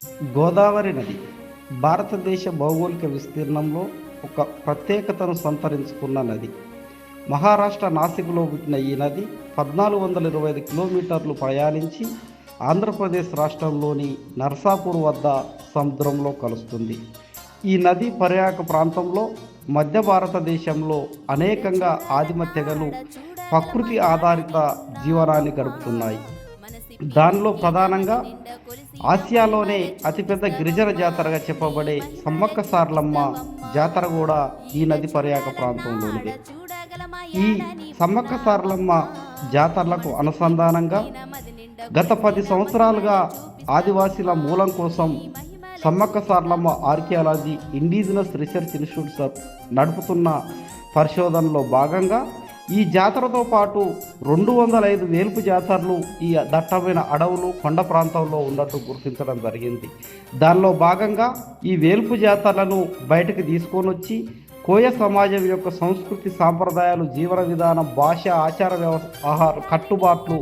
గోదావరి నది భారతదేశ భౌగోళిక విస్తీర్ణంలో ఒక ప్రత్యేకతను సంతరించుకున్న నది. మహారాష్ట్ర నాసిక్లో పుట్టిన ఈ నది 1425 కిలోమీటర్లు ప్రయాణించి ఆంధ్రప్రదేశ్ రాష్ట్రంలోని నర్సాపూర్ వద్ద సముద్రంలో కలుస్తుంది. ఈ నది పర్యాటక ప్రాంతంలో మధ్య భారతదేశంలో అనేకంగా ఆదిమ తెగలు ప్రకృతి ఆధారిత జీవనాన్ని గడుపుతున్నాయి. దానిలో ప్రధానంగా ఆసియాలోనే అతిపెద్ద గిరిజన జాతరగా చెప్పబడే సమ్మక్క సారలమ్మ జాతర కూడా ఈ నది పర్యాటక ప్రాంతంలోనిదే. ఈ సమ్మక్క సారలమ్మ జాతరలకు అనుసంధానంగా గత 10 సంవత్సరాలుగా ఆదివాసీల మూలం కోసం Sammakka Saralamma archaeology indigenous research institutes నడుపుతున్న పరిశోధనలో భాగంగా ఈ జాతరతో పాటు 205 వేల్పు జాతరలు ఈ దట్టమైన అడవులు కొండ ప్రాంతంలో ఉన్నట్టు గుర్తించడం జరిగింది. దానిలో భాగంగా ఈ వేల్పు జాతరలను బయటకు తీసుకొని వచ్చి కోయ సమాజం యొక్క సంస్కృతి సాంప్రదాయాలు, జీవన విధానం, భాష, ఆచార వ్యవహార కట్టుబాట్లు,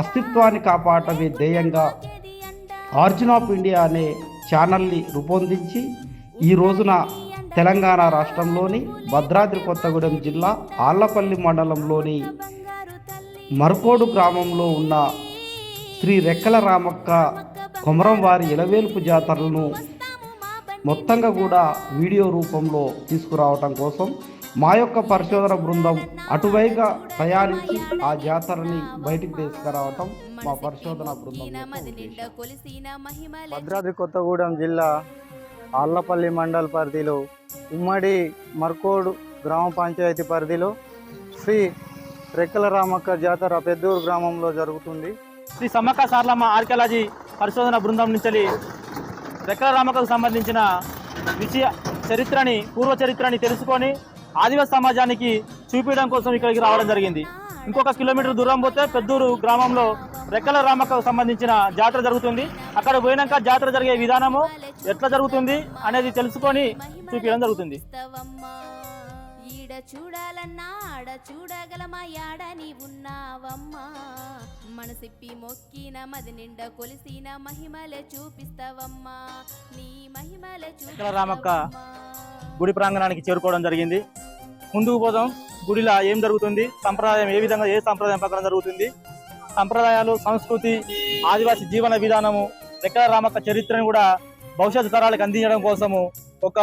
అస్తిత్వాన్ని కాపాడటమే ధ్యేయంగా ఆర్జిన్ ఆఫ్ ఇండియా అనే ఛానల్ని రూపొందించి ఈ రోజున తెలంగాణ రాష్ట్రంలోని భద్రాద్రి కొత్తగూడెం జిల్లా ఆళ్లపల్లి మండలంలోని మర్కోడు గ్రామంలో ఉన్న శ్రీ రెక్కల రామక్క కొమరం వారి ఇలవేల్పు జాతరలను మొత్తంగా కూడా వీడియో రూపంలో తీసుకురావటం కోసం మా యొక్క పరిశోధన బృందం అటువైగా ప్రయాణించి ఆ జాతరని బయటికి తీసుకురావటం మా పరిశోధన బృందం. భద్రాద్రి కొత్తగూడెం జిల్లా ఆళ్లపల్లి మండల్ పరిధిలో ఉమ్మడి మర్కోడు గ్రామ పంచాయతీ పరిధిలో శ్రీ రెక్కల రామక్క జాతర పెద్దూరు గ్రామంలో జరుగుతుంది. శ్రీ సమ్మక్క సారలమ్మ ఆర్కియాలజీ పరిశోధన బృందం నుంచి రెక్కల రామక్కకు సంబంధించిన పూర్వ చరిత్రని తెలుసుకొని ఆదివాసీ సమాజానికి చూపించడం కోసం ఇక్కడికి రావడం జరిగింది. ఇంకొక కిలోమీటర్ దూరం పోతే పెద్దూరు గ్రామంలో రెక్కల రామక్కకు సంబంధించిన జాతర జరుగుతుంది. అక్కడ పోయినాక జాతర జరిగే విధానము ఎట్లా జరుగుతుంది అనేది తెలుసుకొని చూపించడం జరుగుతుంది. ఈడ చూడాలన్నా ఆడ చూడగలమా యాడ నీ ఉన్నావమ్మా, మనసిప్పి మొక్కిన మది నిండా కొలిసిన మహిమలే చూపిస్తావమ్మా, నీ మహిమలే రెక్కల రామక్క గుడి ప్రాంగణానికి చేరుకోవడం జరిగింది. ముందుకు పోదాం. గుడిలో ఏం జరుగుతుంది, సంప్రదాయం ఏ విధంగా, ఏ సంప్రదాయం ప్రకారం జరుగుతుంది, సంప్రదాయాలు, సంస్కృతి, ఆదివాసీ జీవన విధానము, రెక్కల రామక్క చరిత్రను కూడా భవిష్యత్తు తరాలకు అందించడం కోసము ఒక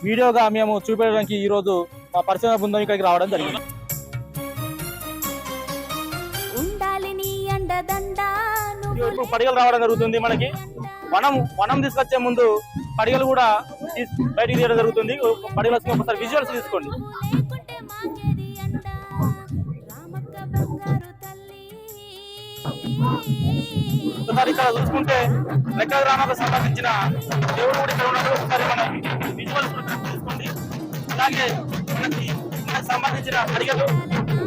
వీడియోగా మేము చూపించడానికి ఈరోజు మా పరిశోధన బృందం ఇక్కడికి రావడం జరిగింది. పడిగలు రావడం జరుగుతుంది. మనకి వనం తీసుకొచ్చే ముందు పడిగలు కూడా బయటికి తీయడం జరుగుతుంది. పడిగలు వచ్చి ఒకసారి విజువల్స్ తీసుకోండి. ఒకసారి ఇక్కడ చూసుకుంటే రెక్కల రామకు సంబంధించిన దేవుడు కూడా ఇక్కడ ఉన్నాడు. ఒకసారి మనం విజువల్స్ తీసుకోండి. అలాగే మనకి సంబంధించిన పడిగలు,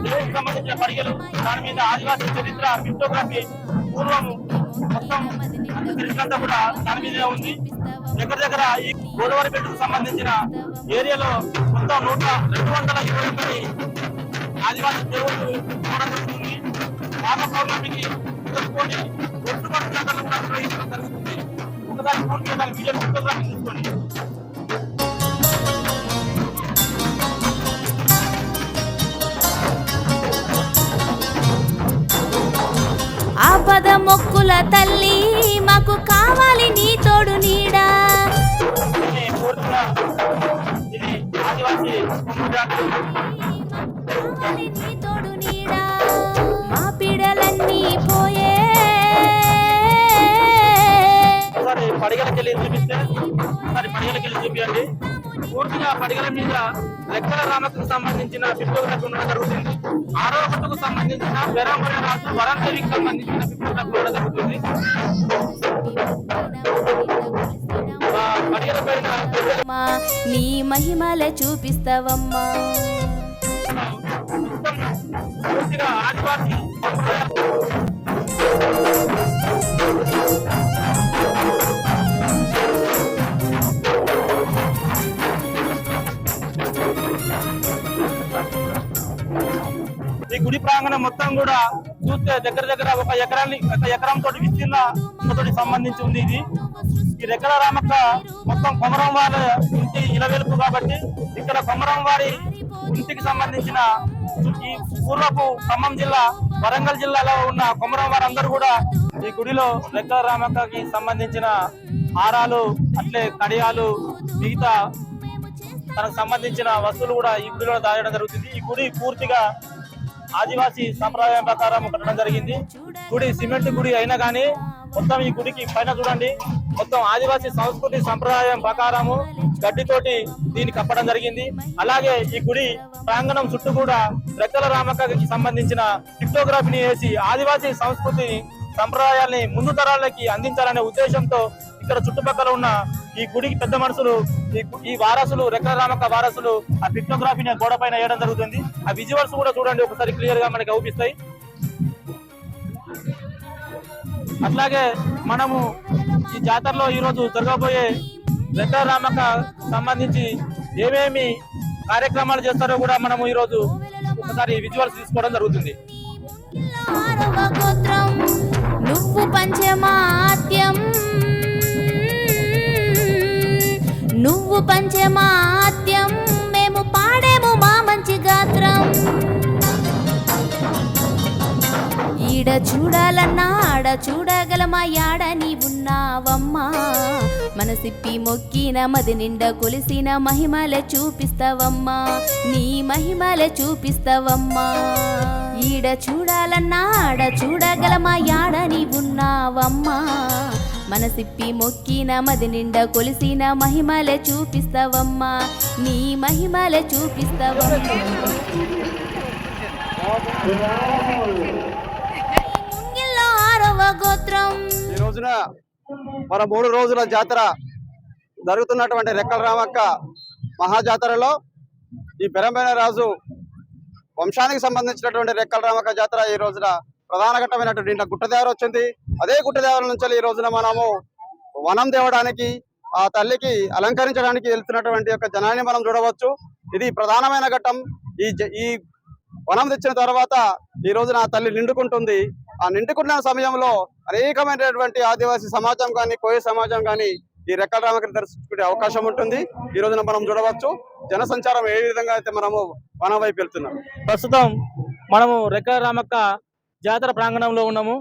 దేవుడికి సంబంధించిన పడిగలు, దాని మీద ఆదివాసీ చరిత్ర, పిక్టోగ్రఫీ, పూర్వము మొత్తం చరిత్ర అంతా కూడా దాని మీదే ఉంది. దగ్గర ఈ గోదావరి బెట్టుకు సంబంధించిన ఏరియాలో మొత్తం 221 ఆదివాసీ దేవుళ్ళు చూడడం జరుగుతుంది. రామ పౌర్ణమికి ఎదుర్కొని ఒట్టుబడి జాతరలు కూడా నిర్వహించడం జరుగుతుంది. ఒకసారి పూర్తిగా దాని వీడియో ఫోటోగ్రఫీ తీసుకోండి. ఆపద మొక్కుల తల్లి మాకు కావాలి నీ తోడు నీడా, నీ తోడు నీడా, మా పీడలన్నీ పోయే. పడిగలకెళ్ళి చూపిస్తే ఒకసారి పడిగలకెళ్ళి చూపించండి. పూర్తిగా పడిగల మీద రెక్కల రామకు సంబంధించిన పిక్టోగ్రఫీ ఉండడం జరుగుతుంది. 6వ కట్టుకు సంబంధించిన వెరంబర రాజు వరందేవికి సంబంధించిన పిక్టోగ్రఫీ ఉండడం జరుగుతుంది. పడిగల పైన నీ మహిమలే చూపిస్తావమ్మా. పూర్తిగా ఆదివాసీ ఈ గుడి ప్రాంగణం మొత్తం కూడా చూస్తే దగ్గర దగ్గర ఒక ఎకరం తోటి విస్తీర్ణతోటి సంబంధించి ఉంది ఇది. ఈ రెక్కల రామక్క మొత్తం కొమరం వారి ఇంటి ఇలవెలుపు కాబట్టి ఇక్కడ కొమరం వారి ఇంటికి సంబంధించిన ఈ పూర్వపు ఖమ్మం జిల్లా, వరంగల్ జిల్లాలో ఉన్న కొమరం వారందరూ కూడా ఈ గుడిలో రెక్కల రామక్కకి సంబంధించిన హారాలు, అట్లే కడియాలు, మిగతా తనకు సంబంధించిన వస్తువులు కూడా ఈ గుడిలో దాయడం జరుగుతుంది. ఈ గుడి పూర్తిగా ఆదివాసీ సంప్రదాయం ప్రకారం కట్టడం జరిగింది. గుడి సిమెంట్ గుడి అయినా కానీ మొత్తం ఈ గుడికి పైన చూడండి, మొత్తం ఆదివాసీ సంస్కృతి సంప్రదాయం ప్రకారము గడ్డితోటి దీన్ని కప్పడం జరిగింది. అలాగే ఈ గుడి ప్రాంగణం చుట్టూ కూడా రెక్కల రామక్కకి సంబంధించిన పిక్టోగ్రఫీని వేసి ఆదివాసీ సంస్కృతి సంప్రదాయాల్ని ముందు తరాలకి అందించాలనే ఉద్దేశంతో ఇక్కడ చుట్టుపక్కల ఉన్న ఈ గుడికి పెద్ద మనుషులు, ఈ వారసులు, రెక్కల రామక్క వారసులు ఆ పిక్టోగ్రఫీని గోడ పైన వేయడం జరుగుతుంది. ఆ విజువల్స్ కూడా చూడండి, ఒకసారి క్లియర్ గా మనకి అవుపిస్తాయి. అట్లాగే మనము ఈ జాతరలో ఈ రోజు జరగబోయే రెక్కల రామక్క సంబంధించి ఏమేమి కార్యక్రమాలు చేస్తారో కూడా మనము ఈ రోజు ఒకసారి విజువల్స్ తీసుకోవడం జరుగుతుంది. నువ్వు పంచమాత్యం, నువ్వు పంచమాత్యం, మేము పాడేము మా మంచి గాత్రం. ఈడ చూడాలన్నా ఆడ చూడగలమా, యాడ నీవున్నావమ్మా. మనసిప్పి మొక్కిన మది నిండా కొలిసిన మహిమలే చూపిస్తావమ్మా, నీ మహిమలే చూపిస్తావమ్మా. ఈడ చూడాలన్నా ఆడ చూడగలమా, యాడ నీవున్నావమ్మా. మనసిప్పి మొక్కిన మది నిండా కొలిసిన మహిమలే చూపిస్తావమ్మా, నీ మహిమలే చూపిస్తావమ్మా. గోత్రం ఈ రోజున మన 3 రోజుల జాతర జరుగుతున్నటువంటి రెక్కల రామక్క మహాజాతరలో ఈ బెరంబైన రాజు వంశానికి సంబంధించినటువంటి రెక్కల రామక్క జాతర ఈ రోజున ప్రధాన ఘట్టమైనటువంటి నిన్న గుట్టదేవర వచ్చింది. అదే గుట్టదేవర నుంచి ఈ రోజున మనము వనం తేవడానికి, ఆ తల్లికి అలంకరించడానికి వెళ్తున్నటువంటి యొక్క జనాన్ని మనం చూడవచ్చు. ఇది ప్రధానమైన ఘట్టం. ఈ వనం తెచ్చిన తర్వాత ఈ రోజున ఆ తల్లి నిండుకుంటుంది. ఆ నిండుకున్న సమయంలో అనేకమైనటువంటి ఆదివాసీ సమాజం కానీ, కోయ సమాజం కానీ ఈ రెక్కల రామక్కని దర్శించుకునే అవకాశం ఉంటుంది. ఈ రోజున మనం చూడవచ్చు జనసంచారం ఏ విధంగా అయితే మనము వనం వైపు వెళ్తున్నాం. ప్రస్తుతం మనము రెక్కల రామక్క జాతర ప్రాంగణంలో ఉన్నాము.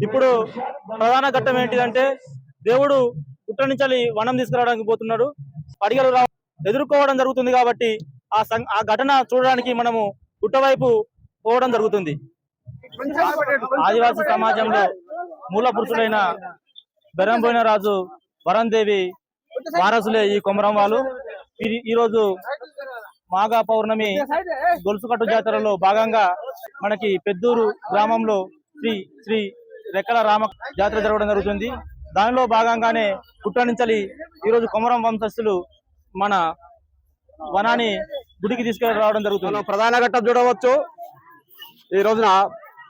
ఇప్పుడు ప్రధాన ఘట్టం ఏంటిదంటే దేవుడు పుట్ట నుంచి వనం తీసుకురావడానికి పోతున్నాడు. అడిగలు ఎదుర్కోవడం జరుగుతుంది కాబట్టి ఆ ఘటన చూడడానికి మనము గుట్ట వైపు పోవడం జరుగుతుంది. ఆదివాసీ సమాజంలో మూల పురుషులైన బెరంబోయిన రాజు, వరందేవి వారసులే ఈ కొమరం వాళ్ళు. ఈరోజు మాఘ పౌర్ణమి గొలుసుకట్టు జాతరలో భాగంగా మనకి పెద్దూరు గ్రామంలో శ్రీ రెక్కల రామ జాతర జరగడం జరుగుతుంది. దానిలో భాగంగానే పుట్ట నుంచి ఈరోజు కొమరం వంశస్థులు మన వనాన్ని గుడికి తీసుకెళ్ళి రావడం జరుగుతుంది. ప్రధాన ఘట్టం చూడవచ్చు. ఈ రోజున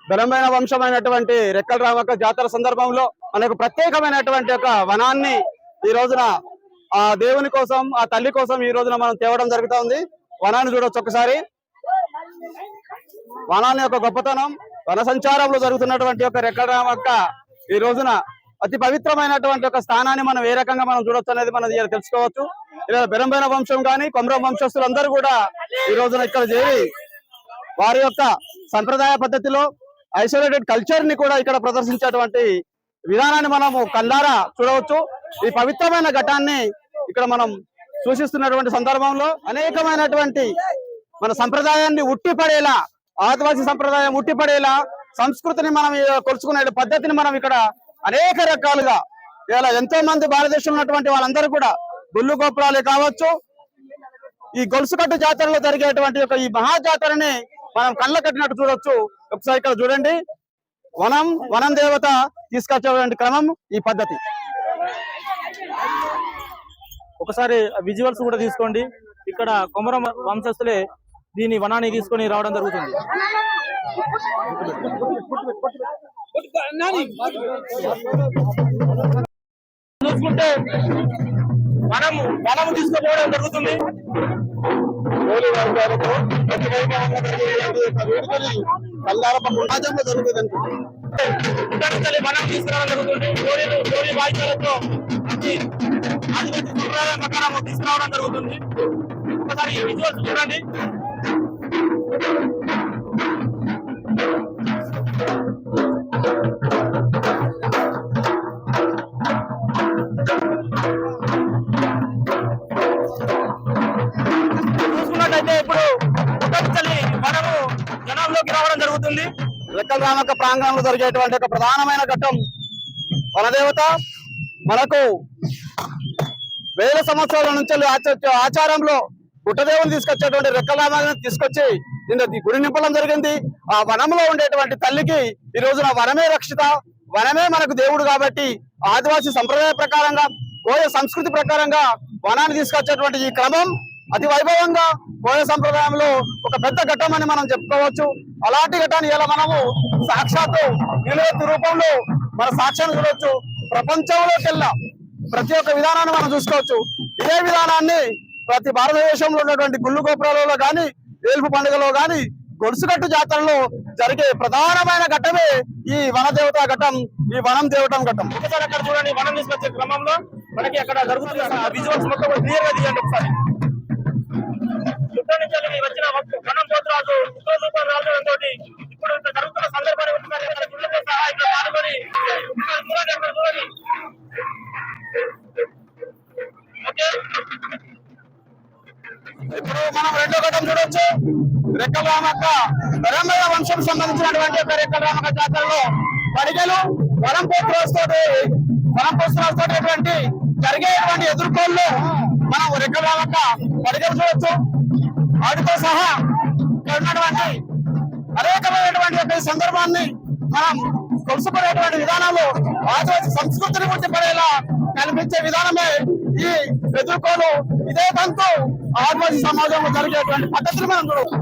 బెరంబైన వంశమైనటువంటి రెక్కల రామక్క జాతర సందర్భంలో మనకు ప్రత్యేకమైనటువంటి ఒక వనాన్ని ఈ రోజున ఆ దేవుని కోసం, ఆ తల్లి కోసం ఈ రోజున మనం తేవడం జరుగుతూ ఉంది. వనాన్ని చూడవచ్చు ఒకసారి. వనాన్ని యొక్క గొప్పతనం, వన సంచారంలో జరుగుతున్నటువంటి ఒక రెక్కల రామక్క ఈ రోజున అతి పవిత్రమైనటువంటి ఒక స్థానాన్ని మనం ఏ రకంగా మనం చూడొచ్చు అనేది మనం తెలుసుకోవచ్చు. ఇలా బెరంబైన వంశం కానీ, కొమరం వంశస్థులందరూ కూడా ఈ రోజున ఇక్కడ చేరి వారి యొక్క సంప్రదాయ పద్ధతిలో ఐసోలేటెడ్ కల్చర్ ని కూడా ఇక్కడ ప్రదర్శించేటువంటి విధానాన్ని మనము కళ్ళారా చూడవచ్చు. ఈ పవిత్రమైన ఘటాన్ని ఇక్కడ మనం సూచిస్తున్నటువంటి సందర్భంలో అనేకమైనటువంటి మన సంప్రదాయాన్ని ఉట్టిపడేలా, ఆదివాసీ సంప్రదాయం ఉట్టిపడేలా సంస్కృతిని మనం కొలుచుకునే పద్ధతిని మనం ఇక్కడ అనేక రకాలుగా ఇలా ఎంతో మంది భారతదేశంలో ఉన్నటువంటి వాళ్ళందరూ కూడా గుళ్ళు గోపురాలే కావచ్చు, ఈ గొలుసుకట్టు జాతరలో జరిగేటువంటి ఒక ఈ మహాజాతరని మనం కళ్ళ కట్టినట్టు చూడొచ్చు. ఒకసారి ఇక్కడ చూడండి, వనం దేవత తీసుకొచ్చేటువంటి క్రమం ఈ పద్ధతి. ఒకసారి విజువల్స్ కూడా తీసుకోండి. ఇక్కడ కొమరం వంశస్థులే దీని వనాన్ని తీసుకొని రావడం జరుగుతుంది. చూసుకుంటే వనము తీసుకుపోవడం జరుగుతుంది. కల్లారప్ప సమాజంలో జరుగుతుంది. మనం తీసుకురావడం జరుగుతుంది. జోడీ వాయిద్యాలతో ఆదివాసీ సంప్రదాయ ప్రకారం తీసుకురావడం జరుగుతుంది. ఒకసారి విజువల్స్ చూడండి. చూసుకున్నట్టయితే ఇప్పుడు పుట్టపర్తి వనము జనంలోకి రావడం జరుగుతుంది. రెక్కల రామక్క ప్రాంగణంలో జరిగేటువంటి ఒక ప్రధానమైన ఘట్టం వనదేవత మనకు వేల సంవత్సరాల నుంచి ఆచారంలో పుట్టదేవుని తీసుకొచ్చేటువంటి రెక్కల రామాన్ని తీసుకొచ్చి నిన్న గుడి నింపడం జరిగింది. ఆ వనంలో ఉండేటువంటి తల్లికి ఈ రోజున వనమే రక్షిత, వనమే మనకు దేవుడు కాబట్టి ఆదివాసీ సంప్రదాయ ప్రకారంగా కోయ సంస్కృతి ప్రకారంగా వనాన్ని తీసుకొచ్చేటువంటి ఈ క్రమం అతి వైభవంగా కోయ సంప్రదాయంలో ఒక పెద్ద ఘట్టం అని మనం చెప్పుకోవచ్చు. అలాంటి ఘట్టాన్ని ఇలా మనము సాక్షాత్తు నిలవెత్తు రూపంలో మన సాక్ష్యాన్ని చూడవచ్చు. ప్రపంచంలోకెల్లా ప్రతి ఒక్క విధానాన్ని మనం చూసుకోవచ్చు. ఇదే విధానాన్ని ప్రతి భారతదేశంలో ఉన్నటువంటి గుళ్ళు గోపురాలలో కానీ, వేల్పు పండుగలో కానీ, గొలుసుకట్టు జాతరలో జరిగే ప్రధానమైన ఘట్టమే ఈ వనదేవత ఘట్టం, ఈ వనం దేవటం ఘట్టం. ఒకసారి అక్కడ చూడండి, వనం తీసుకొచ్చే క్రమంలో మనకి అక్కడ జరుగుతున్న విజువల్స్ మొత్తం క్లియర్ గా తీయండి ఒకసారి. చుట్టూ నుంచి వచ్చిన వనం పోతురాజు రాజులతో ఇప్పుడు జరుగుతున్న సందర్భాన్ని గుళ్ళతో సహా ఇక్కడ పాల్గొని చూడండి. ఓకే, ఇప్పుడు మనం రెండో ఘట్టం చూడొచ్చు. రెక్కల రామక్క పరంపర వంశం సంబంధించినటువంటి రెక్కల రామక్క జాతరలో పడిగలు వనం పోతురాజుతోటి జరిగేటువంటి ఎదుర్కోళ్ళు మనం రెక్కల రామక్క పడిగలు చూడొచ్చు. వాటితో సహా ఉన్నటువంటి అనేకమైనటువంటి ఒక సందర్భాన్ని మనం కొలుసుకునేటువంటి విధానంలో ఆదివాసీ సంస్కృతిని గుర్తిపడేలా కనిపించే విధానమే ఈ ఎదుర్కోలు. ఇదే తంతు ఆదివాసీ సమాజంలో జరిగేటువంటి పద్ధతులు మనం చూడవచ్చు.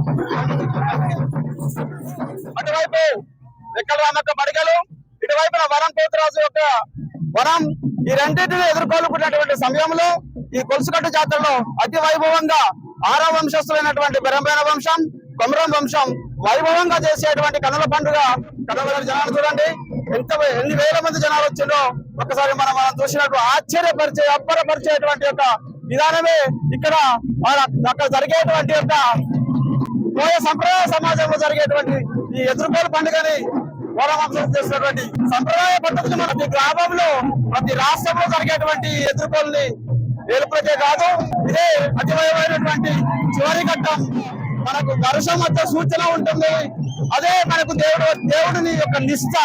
అటువైపు రెక్కల రామక్క పడిగలు, ఇటువైపున వనం పోతురాజు యొక్క వనం, ఈ రెండింటిని ఎదుర్కోలుకున్నటువంటి సమయంలో ఈ కొలుసుకట్టు జాతరలో అతి వైభవంగా 6వ వంశస్థులైనటువంటి బెరంబేన వంశం, కొమరం వంశం వైభవంగా చేసేటువంటి కనుల పండుగ. కనుల జనాలు చూడండి, ఎన్ని వేల మంది జనాలు వచ్చిందో ఒక్కసారి మనం చూసినట్టు అబ్బరపరిచేటువంటి యొక్క విధానమే ఇక్కడ అక్కడ జరిగేటువంటి యొక్క కోయ సంప్రదాయ సమాజంలో జరిగేటువంటి ఈ ఎదుర్కోలు పండుగని వంశం చేసినటువంటి సంప్రదాయ పద్ధతిని మన గ్రామంలో ప్రతి రాష్ట్రంలో జరిగేటువంటి ఎదుర్కోల్ని ఏలుపులకే కాదు, ఇదే అతివైనటువంటి చివరి ఘట్టం. మనకు ఘర్షణ మధ్య సూచన ఉంటుంది. అదే మనకు దేవుడిని యొక్క నిష్ఠ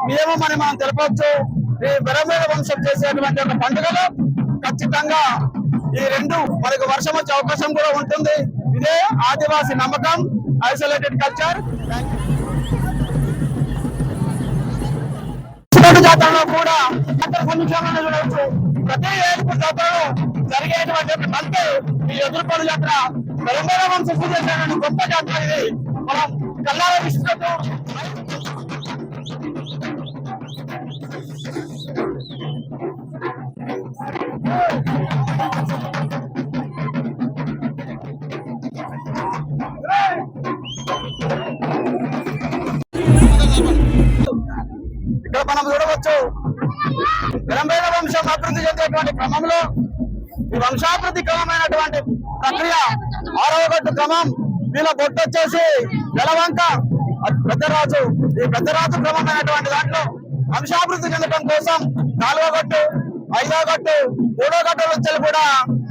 నియమం అని మనం తెలపవచ్చు. ఈ బెరంబేన వంశం చేసేటువంటి ఒక పండుగలో ఖచ్చితంగా ఈ రెండు మనకు వర్షం వచ్చే అవకాశం కూడా ఉంటుంది. ఇదే ఆదివాసీ నమ్మకం, ఐసోలేటెడ్ కల్చర్. జాతరలో కూడా సమీక్షలను చూడవచ్చు. ప్రతి ఏడుపు జాతరలో జరిగేటువంటి అంటే ఈ ఎదుర్కొలు జాతర బెరంబేన వంశం చేసేటువంటి గొప్ప జాతర. ఇది మనం కల్లార విస్తృతం ఇక్కడ మనం చూడవచ్చు. బెరంబేన వంశం అభివృద్ధి చెందేటువంటి క్రమంలో ఈ వంశాభివృద్ధి క్రమమైనటువంటి ప్రక్రియ 6వ గట్టు క్రమం. వీళ్ళ బొట్టు వచ్చేసి నెలవంక పెద్దరాజు. ఈ పెద్దరాజు క్రమమైనటువంటి దాంట్లో వంశాభివృద్ధి చెందడం కోసం 4వ గట్టు, 5వ గట్టు, 3వ గట్టు నుంచి కూడా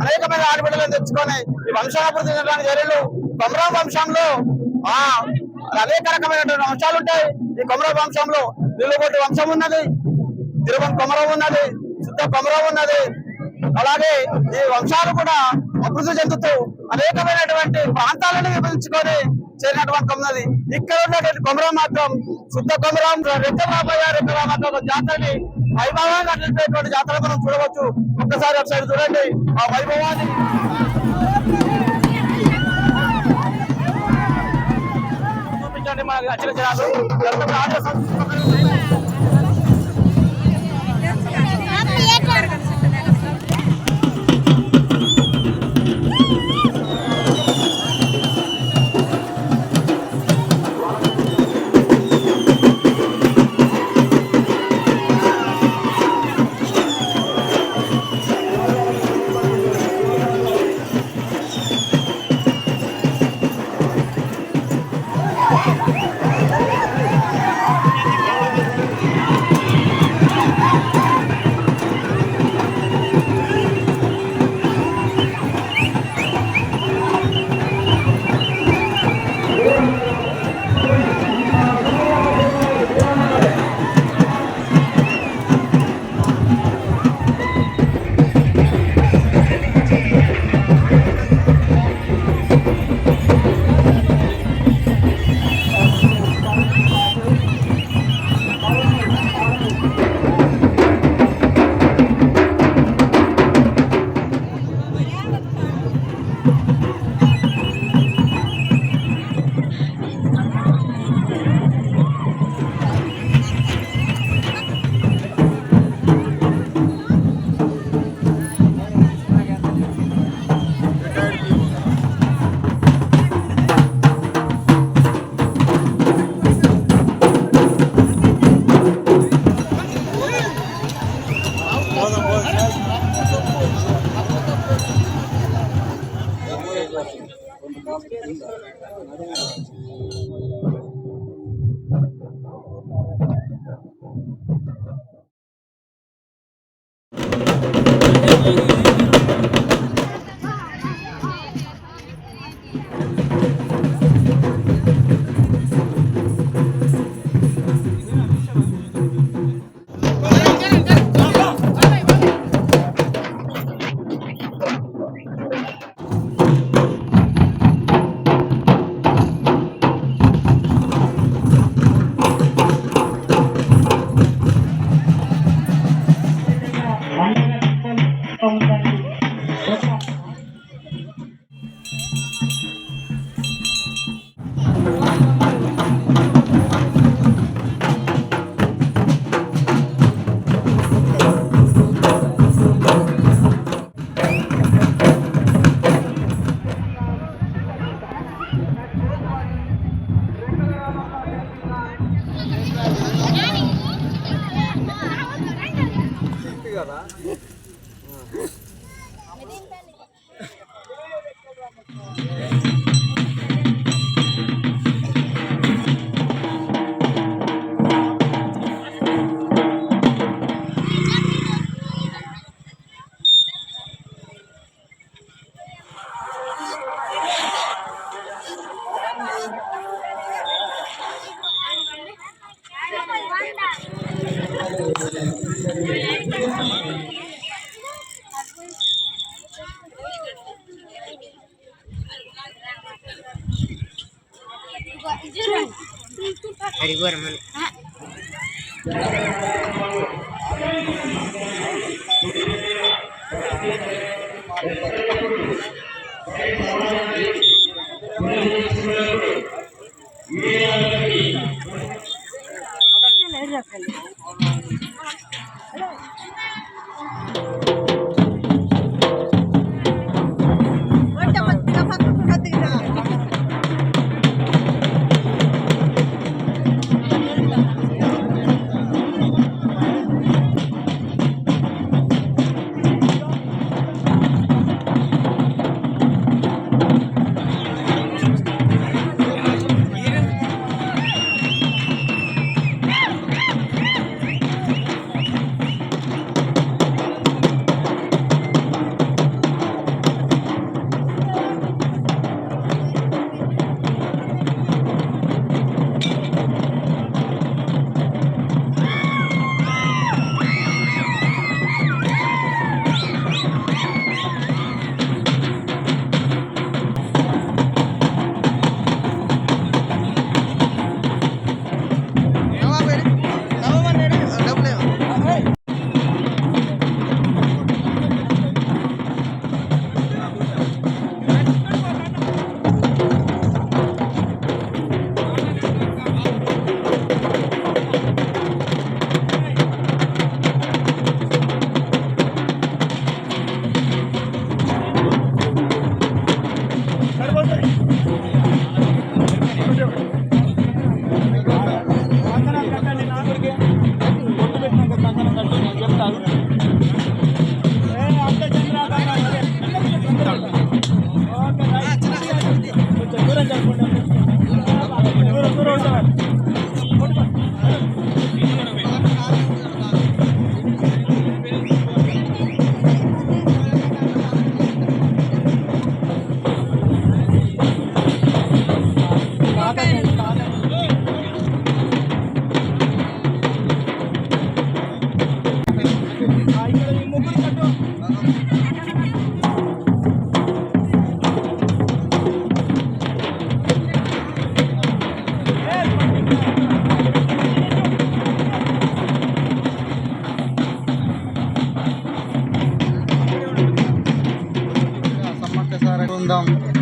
అనేకమైన ఆడబిడ్డలను తెచ్చుకొని ఈ వంశాభివృద్ధి చెందడానికి జరిగింది. కొమరం వంశంలో అనేక రకమైనటువంటి వంశాలు ఉంటాయి. ఈ కొమరం వంశంలో నిలుగొట్టి వంశం ఉన్నది, తిరువం కొమరం ఉన్నది, శుద్ధ కొమరం ఉన్నది. అలాగే ఈ వంశాలు కూడా అభివృద్ధి చెందుతూ అనేకమైనటువంటి ప్రాంతాలను విభజించుకొని చేరినటువంటి ఉన్నది. ఇక్కడ ఉన్నటువంటి కొమరం మాత్రం శుద్ధ కొమరం. రెక్కల రామక్క జాతరని వైభవంగా నిలిపేటువంటి జాతర మనం చూడవచ్చు. ఒక్కసారి ఒకసారి చూడండి ఆ వైభవాన్ని. చూపించండి మనకి అచ్చిన జనాలు.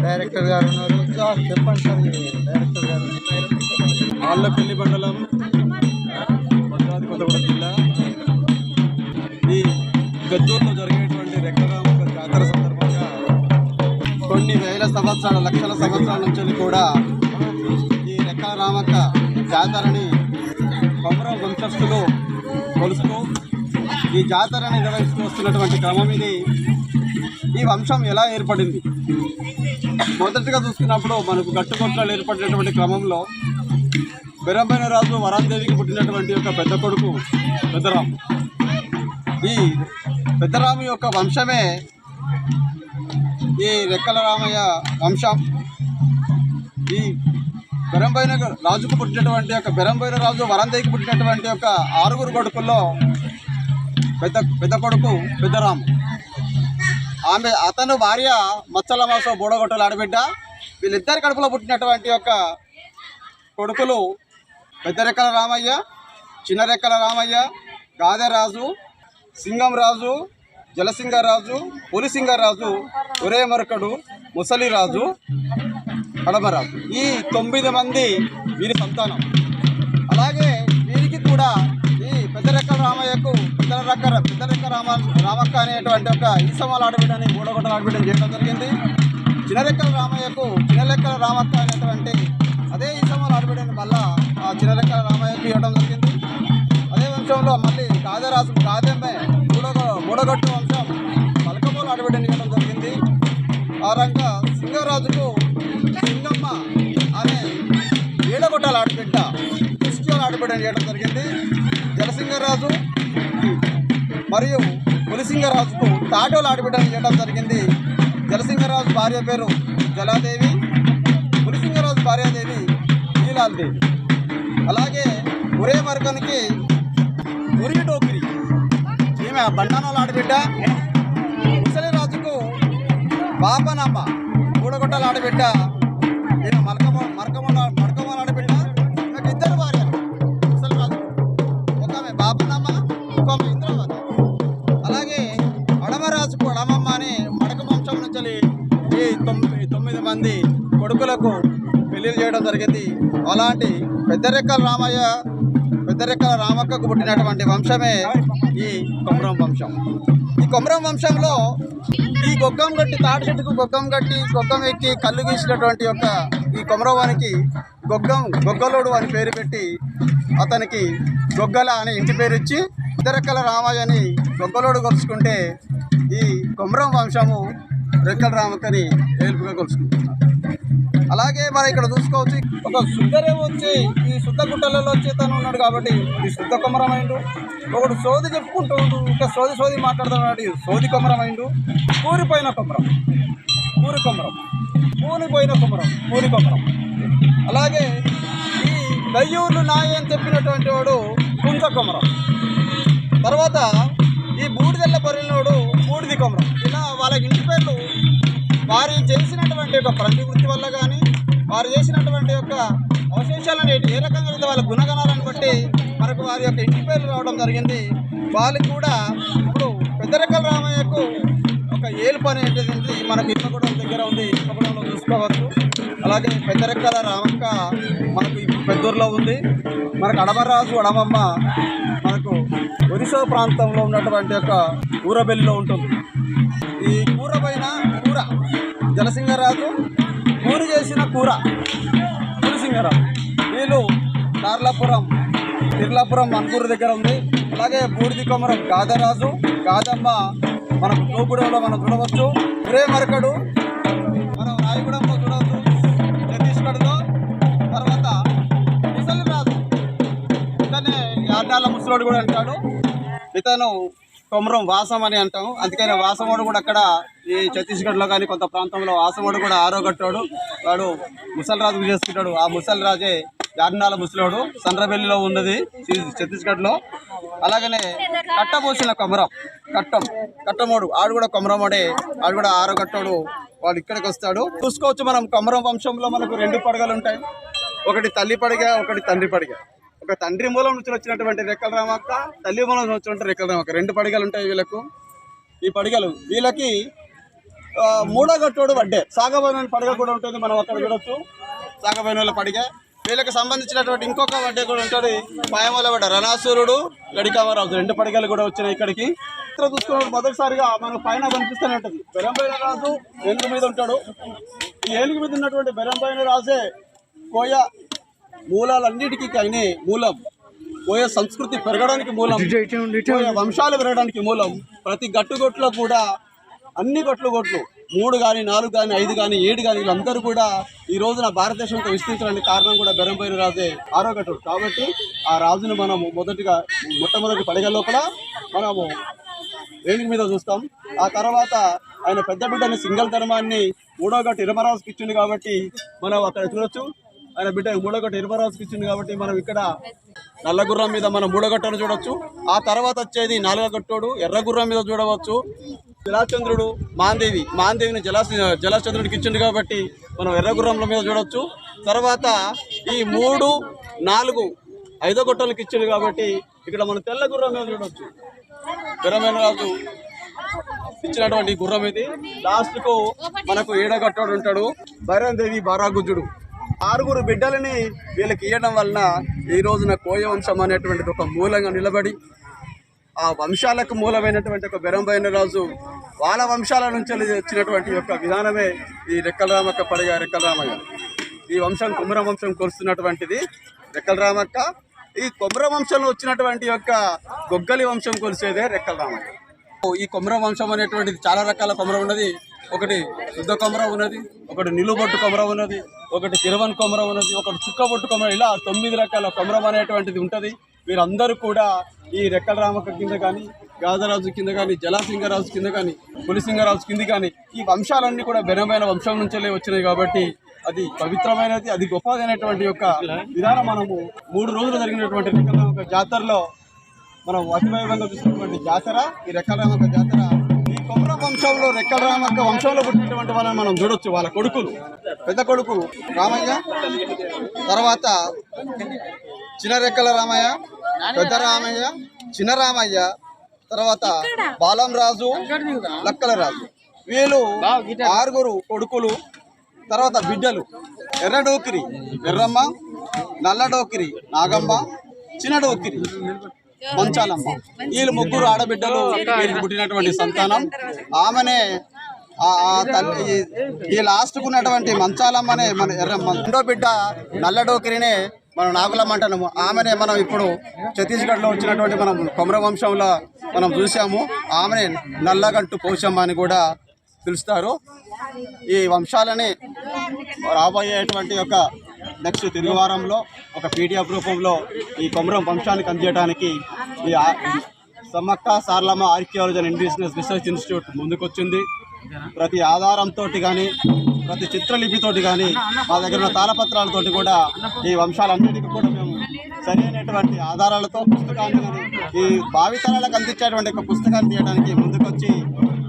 డైరెక్టర్ గారు ఉన్నారు. చెప్పండి సార్, డైరెక్టర్ గారు. ఆళ్లపల్లి మండలం, భద్రాద్రి కొత్తగూడెం జిల్లా. ఈ గద్దూరులో జరిగేటువంటి రెక్కరామక్క జాతర సందర్భంగా కొన్ని వేల సంవత్సరాల, లక్షల సంవత్సరాల నుంచి కూడా ఈ రెక్కరామక్క జాతరని కొమరం వంశస్థులు కొలుస్తూ ఈ జాతరని నిర్వహిస్తూ వస్తున్నటువంటి క్రమం ఇది. ఈ వంశం ఎలా ఏర్పడింది? మొదటిగా చూసుకున్నప్పుడు మనకు గట్టుకొట్లాలు ఏర్పడినటువంటి క్రమంలో బెరంబైన రాజు వరాందేవికి పుట్టినటువంటి యొక్క పెద్ద కొడుకు పెద్దరాము. ఈ పెద్దరాము యొక్క వంశమే ఈ రెక్కల రామయ్య వంశం. ఈ బెరంబైన రాజుకు పుట్టినటువంటి బెరంబైన రాజు వరందేవికి పుట్టినటువంటి 6 కొడుకుల్లో పెద్ద కొడుకు పెద్దరాము. అతను భార్య మచ్చలమాసో బోడగొట్టలు ఆడబిడ్డ. వీళ్ళిద్దరి కడుపులో పుట్టినటువంటి కొడుకులు పెద్ద రెక్కల రామయ్య, చిన్న రెక్కల రామయ్య, గాదెరాజు, సింగంరాజు, జలసింగరాజు, పులిసింగరాజు, ఒరే మరకడు, ముసలిరాజు, కడమరాజు. ఈ 9 మంది వీరి సంతానం. అలాగే వీరికి కూడా ఈ పెద్ద రెక్కల రామయ్యకు పెద్ద రెక్క రామక్క అనేటువంటి ఈసమాల ఆడబిడ్డని బోడగొట్టల ఆడబిడ్డని చేయడం జరిగింది. చిన్న రెక్కల రామయ్యకు చిన్న రెక్కల రామక్క అనేటువంటి అదే ఈసమాల ఆడబిడ్డని మళ్ళా ఆ చిన్న రెక్కల రామయ్యకు ఇవ్వడం జరిగింది. అదే వంశంలో మళ్ళీ గాదెరాజు గాదెమ్మే బోడగొట్టు వంశం పలకమూల ఆడబిడ్డని ఇవ్వడం జరిగింది. ఆ రంగా సింగరాజుకు సింగమ్మ అనే ఏడగొట్టాల ఆడబిడ్డ క్రిస్టియన్ ఆడబిడ్డని చేయడం జరిగింది. జలసింగరాజు మరియు పులిసింగరాజుకు తాటోల ఆడబిడ్డని చేయడం జరిగింది. జలసింగరాజు భార్య పేరు జలాదేవి, పులిసింగరాజు భార్యాదేవి నీలాల్దేవి. అలాగే ఒరే మరకనికి ఉరి డోకిరి ఈమె బండానాల ఆడబిడ్డ. ముసలిరాజుకు బాపనమ్మ కూడగొట్టాల ఆడబిడ్డ. ఈమె మరకమూల ఆడబిడ్డ. ఈమెకు 2 భార్యలు ముసలిరాజు, ఒక ఆమె బాపనమ్మ, ఇంకో ఆమె ఇంద్రావతి. అలాగే అడమరాజుకు అడమమ్మ అని మడక వంశం నుంచి ఈ 9 మంది కొడుకులకు పెళ్లి చేయడం జరిగింది. అలాంటి పెద్ద రెక్కల రామక్కకు పుట్టినటువంటి వంశమే ఈ కొమరం వంశం. ఈ కొమరం వంశంలో ఈ గొగ్గం గట్టి తాటి చెట్టుకు గొగ్గం ఎక్కి కళ్ళు గీసినటువంటి ఈ కొమరవానికి గొగ్గలోడు అని పేరు పెట్టి అతనికి గొగ్గల అని ఇంటి పేరు ఇచ్చి పెద్ద రెక్కల రామయ్యని గొగ్గలోడు కొలుచుకుంటే ఈ కొమరం వంశము రెక్కల రామక్కని ఏలుపుగా కొలుచుకుంటున్నారు. అలాగే మనం ఇక్కడ చూసుకోవచ్చు, ఒక శుద్ధరే వచ్చి ఈ శుద్ధ గుట్టలలో వచ్చేతను ఉన్నాడు కాబట్టి ఈ శుద్ధ కొమరమైండు. ఒకడు సోది చెప్పుకుంటూ ఇంకా సోది మాట్లాడుతున్నాడు, సోది కొమరమైండు. కూరిపోయిన కొమరం, పూనిపోయిన కొమరం, పూరి కొమరం. అలాగే ఈ గయ్యూర్లు నాయ అని చెప్పినటువంటి వాడు కుంజ కొమరం. తర్వాత ఈ బూడిదెల్ల పరిలినోడు బూడిది కొమరం. ఇలా వాళ్ళ ఇంటి పేర్లు వారు చేసినటువంటి ప్రతి వృత్తి వల్ల కానీ వారు చేసినటువంటి అవశేషాలను ఏ రకంగా వాళ్ళ గుణగణాలను బట్టి మనకు వారి ఇంటి పేర్లు రావడం జరిగింది. వాళ్ళకి కూడా ఇప్పుడు పెద్ద రెక్కల రామయ్యకు ఒక ఏలుపు అనేటువంటిది మనకు ఇప్పగూడెం దగ్గర ఉంది, ఇప్పగూడెంలో చూసుకోవచ్చు. అలాగే పెద్ద రెక్కల రామక్క మనకు పెద్దూరులో ఉంది. మనకు అడమరాజు అడమమ్మ మనకు ఒరిస్సా ప్రాంతంలో ఉన్నటువంటి ఊరబెల్లిలో ఉంటుంది. ఈ కూర పైన కూర జలసింగరాజు, కూర చేసిన కూర పులిసింగరాజు. వీళ్ళు తిర్లాపురం మన్కూరు దగ్గర ఉంది. అలాగే బూడిది కొమరం గాదెరాజు, గాదమ్మ మనకు గోపురంలో మనం చూడవచ్చు. ఒరే మరకడు మనం రాయగూడెంలో చూడవచ్చు, ఛత్తీస్గఢ్లో. తర్వాత ముసలిరాజు, ఇతనే యాడ్నాల ముసలోడు కూడా అంటాడు. ఇతను కొమరం వాసం అని అంటాము. అందుకని వాసమోడు కూడా అక్కడ ఈ ఛత్తీస్గఢ్లో కానీ కొంత ప్రాంతంలో వాసమోడు కూడా 6వ గట్టోడు. వాడు ముసలిరాజుకు చేసుకుంటాడు. ఆ ముసలిరాజే యాడ్నాల ముసలోడు, సండ్రబెల్లిలో ఉన్నది ఛత్తీస్గఢ్లో. అలాగనే కట్టబోసిన కొమరం కట్టమోడు ఆడు కూడా కొమరమోడే, ఆడు కూడా 6వ గట్టోడు. వాడు ఇక్కడికి వస్తాడు. చూసుకోవచ్చు మనం కొమరం వంశంలో మనకు 2 పడగలు ఉంటాయి. ఒకటి తల్లి పడిగ, ఒకటి తండ్రి పడిగ. ఒక తండ్రి మూలం నుంచి వచ్చినటువంటి రెక్కల రామక్క, తల్లి మూలం నుంచి వచ్చినటువంటి రెక్కల రామక్క 2 పడిగలు ఉంటాయి వీళ్ళకు. ఈ పడిగలు వీళ్ళకి 3వ గట్టోడు వడ్డే సాగబోయిన పడిగ కూడా ఉంటుంది. మనం అక్కడ చూడొచ్చు సాగబోయిన వాళ్ళ పడిగ. వీళ్ళకి సంబంధించినటువంటి ఇంకొక వడ్డే కూడా ఉంటుంది, పాయమూల వడ్డ రణాసురుడు, గడికామరాజు 2 పడిగలు కూడా వచ్చినాయి ఇక్కడికి. ఇక్కడ చూసుకున్నప్పుడు మొదటిసారిగా మనకు పైన కనిపిస్తూనే ఉంటుంది బెరంబైన రాజు ఏనుగు మీద ఉంటాడు. ఈ ఏనుగు మీద ఉన్నటువంటి బెరంబైన రాజే కోయ మూలాలన్నిటికీ అయినే మూలం, కోయ సంస్కృతి పెరగడానికి మూలం, కోయ వంశాలు పెరగడానికి మూలం. ప్రతి గట్టుగొట్లో కూడా అన్ని గొట్లు 3 కానీ 4 కానీ 5 కానీ 7 కానీ వీళ్ళందరూ కూడా ఈ రోజున భారతదేశంతో విస్తరించడానికి కారణం కూడా బెరంబైన రాజే 6వ గట్టుడు. కాబట్టి ఆ రాజును మనము మొట్టమొదటి పడిగ లోపల మనము ఏనుగు మీద చూస్తాం. ఆ తర్వాత ఆయన పెద్ద బిడ్డని సింగల్ ధర్మాన్ని 3వ గట్టు ఇరమరాజుకి ఇచ్చింది కాబట్టి మనం అక్కడ చూడొచ్చు. ఆయన బిడ్డ మూడగట్ట ఇరవరాజుకి ఇచ్చింది కాబట్టి మనం ఇక్కడ నల్ల గుర్రం మీద మనం మూడగట్టను చూడవచ్చు. ఆ తర్వాత వచ్చేది నాలుగగట్టోడు ఎర్ర గుర్రం మీద చూడవచ్చు. జలాచంద్రుడు మాందేవిని జలాచంద్రుడికి ఇచ్చింది కాబట్టి మనం ఎర్ర గుర్రంల మీద చూడవచ్చు. తర్వాత ఈ 3, 4, 5 గొట్టాలకు ఇచ్చింది కాబట్టి ఇక్కడ మనం తెల్ల గుర్రం మీద చూడవచ్చు. వీరమైన రాజు ఇచ్చినటువంటి గుర్రం ఇది. లాస్ట్కు మనకు ఏడగట్టోడు ఉంటాడు, భైరవదేవి బారాగుజ్జుడు. 6 బిడ్డలని వీళ్ళకి ఇవ్వడం వలన ఈ రోజున కోయ వంశం అనేటువంటిది ఒక మూలంగా నిలబడి ఆ వంశాలకు మూలమైనటువంటి ఒక బెరంబైన రాజు వాళ్ళ వంశాల నుంచి వచ్చినటువంటి యొక్క విధానమే ఈ రెక్కల రామక్క పడిగా రెక్కల రామయ్య. ఈ వంశం కుమ్మర వంశం కొలుస్తున్నటువంటిది రెక్కల రామక్క. ఈ కొమ్మర వంశంలో వచ్చినటువంటి యొక్క గొగ్గలి వంశం కొలిసేదే రెక్కల రామయ్య. ఈ కొమ్మర వంశం అనేటువంటిది చాలా రకాల కొమ్మర ఉన్నది. ఒకటి శుద్ధ కొమ్మర ఉన్నది, ఒకటి నిలుబొట్టు కొమ్మర ఉన్నది, ఒకటి తిరువన్ కొమ్మర ఉన్నది, ఒకటి చుక్కబొట్టు కొమ్మర. ఇలా 9 రకాల కొమ్మరం అనేటువంటిది ఉంటుంది. వీరందరూ కూడా ఈ రెక్కల రామక్క కింద కానీ, గాదరాజు కింద కానీ, జలాసింగరాజు కింద కానీ, పులిసింగరాజు కింద కానీ ఈ వంశాలన్నీ కూడా బెనమైన వంశం నుంచే వచ్చినాయి కాబట్టి అది పవిత్రమైనది, అది గొప్పదైనటువంటి యొక్క విధానం. మనము 3 రోజులు జరిగినటువంటి రెక్కల రామక్క జాతరలో మనం అతివైభవంగా చూసినటువంటి జాతర ఈ రెక్కల రామక్క జాతర. ఈ కొమ్మర వంశంలో రెక్కల రామక్క వంశంలో పుట్టినటువంటి వాళ్ళని మనం చూడొచ్చు. వాళ్ళ కొడుకులు, పెద్ద కొడుకు రామయ్య, తర్వాత చిన్న రెక్కల రామయ్య, పెద్ద రామయ్య, చిన్న రామయ్య, తర్వాత బాలం రాజు, లక్కల రాజు. వీళ్ళు 6 కొడుకులు. తర్వాత బిడ్డలు ఎర్ర డోకిరి ఎర్రమ్మ, నల్ల డోకిరి నాగమ్మ, చిన్న డోకిరి మంచాలమ్మ. వీళ్ళు 3 ఆడబిడ్డలు. వీళ్ళకి పుట్టినటువంటి సంతానం ఆమెనే తల్లి. ఈ లాస్ట్కు ఉన్నటువంటి మంచాలమ్మనే మన ఎర్రమ్మ. 2వ బిడ్డ నల్ల డోకిరినే మనం నాగులమ్మ అంటున్నాము. ఆమెనే మనం ఇప్పుడు ఛత్తీస్గఢ్లో వచ్చినటువంటి మనం కొమర వంశంలో మనం చూసాము. ఆమెనే నల్లగంటు పోషమ్మ అని కూడా పిలుస్తారు. ఈ వంశాలని రాబోయేటువంటి ఒక నెక్స్ట్ తిరుగువారంలో ఒక పీడిఎఫ్ రూపంలో ఈ కొమరం వంశానికి అందజేయడానికి ఈ Sammakka Saralamma archaeology and indigenous research institute ముందుకొచ్చింది. ప్రతి ఆధారంతో కానీ, ప్రతి చిత్రలిపితోటి కానీ, మా దగ్గర ఉన్న తాళపత్రాలతోటి కూడా ఈ వంశాలన్నిటికీ కూడా మేము సరైనటువంటి ఆధారాలతో పుస్తకాన్ని కానీ ఈ భావితరాలకు అందించేటువంటి ఒక పుస్తకాన్ని తీయడానికి ముందుకొచ్చి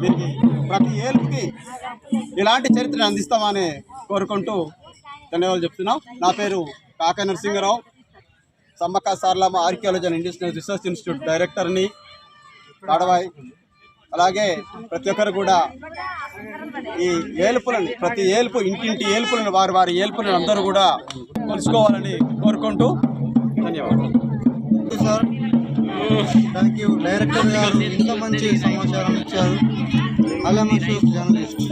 దీనికి ప్రతి ఏలుపుకి ఇలాంటి చరిత్రను అందిస్తామని కోరుకుంటూ ధన్యవాదాలు చెప్తున్నాం. నా పేరు Kaka Narasimharao, Sammakka Saralamma archaeology and indigenous research institute డైరెక్టర్ని కాడవాయి. అలాగే ప్రతి ఒక్కరు కూడా ఈ ఏలుపులని, ప్రతి ఏలుపు ఇంటింటి ఏలుపులను, వారి ఏలుపులను అందరూ కూడా తెలుసుకోవాలని కోరుకుంటూ ధన్యవాదాలు. Sir, thank you. డైరెక్టర్ గారు ఇంత మంచి సమాచారం ఇచ్చారు. అలమ షూఫ్ జర్నలిస్ట్.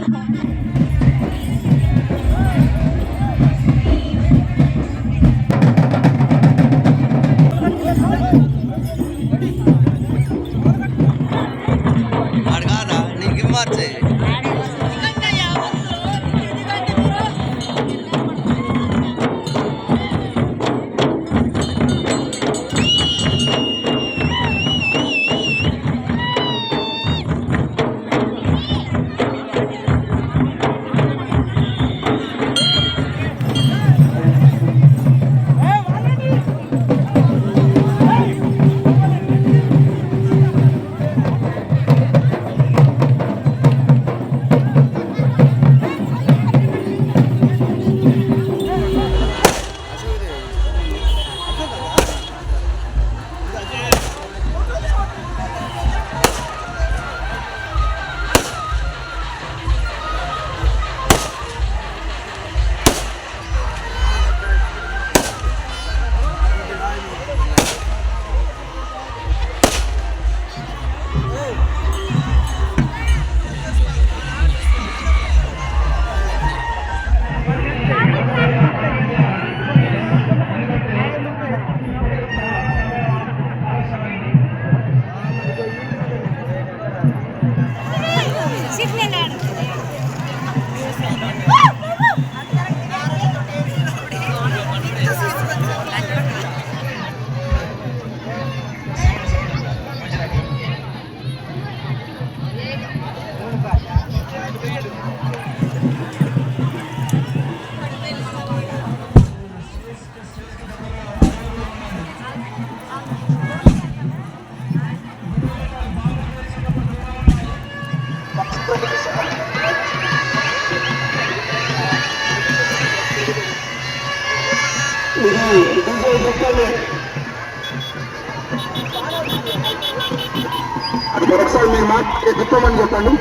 అది ఒకసారి మీరు మాట చెప్పమని చెప్పండి.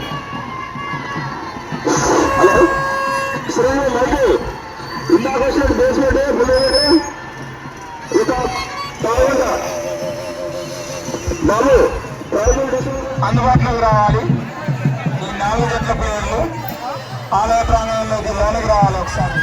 హలో శ్రేణి మైకి ఇందాక వచ్చినట్టు బేస్మెంట్ ఇక తాగుంటా బాబు అందుబాటులోకి రావాలి. ఈ 4 జట్ల ప్లేయర్లు ఆలయ ప్రాంగణంలోకి లోనికి రావాలి. ఒకసారి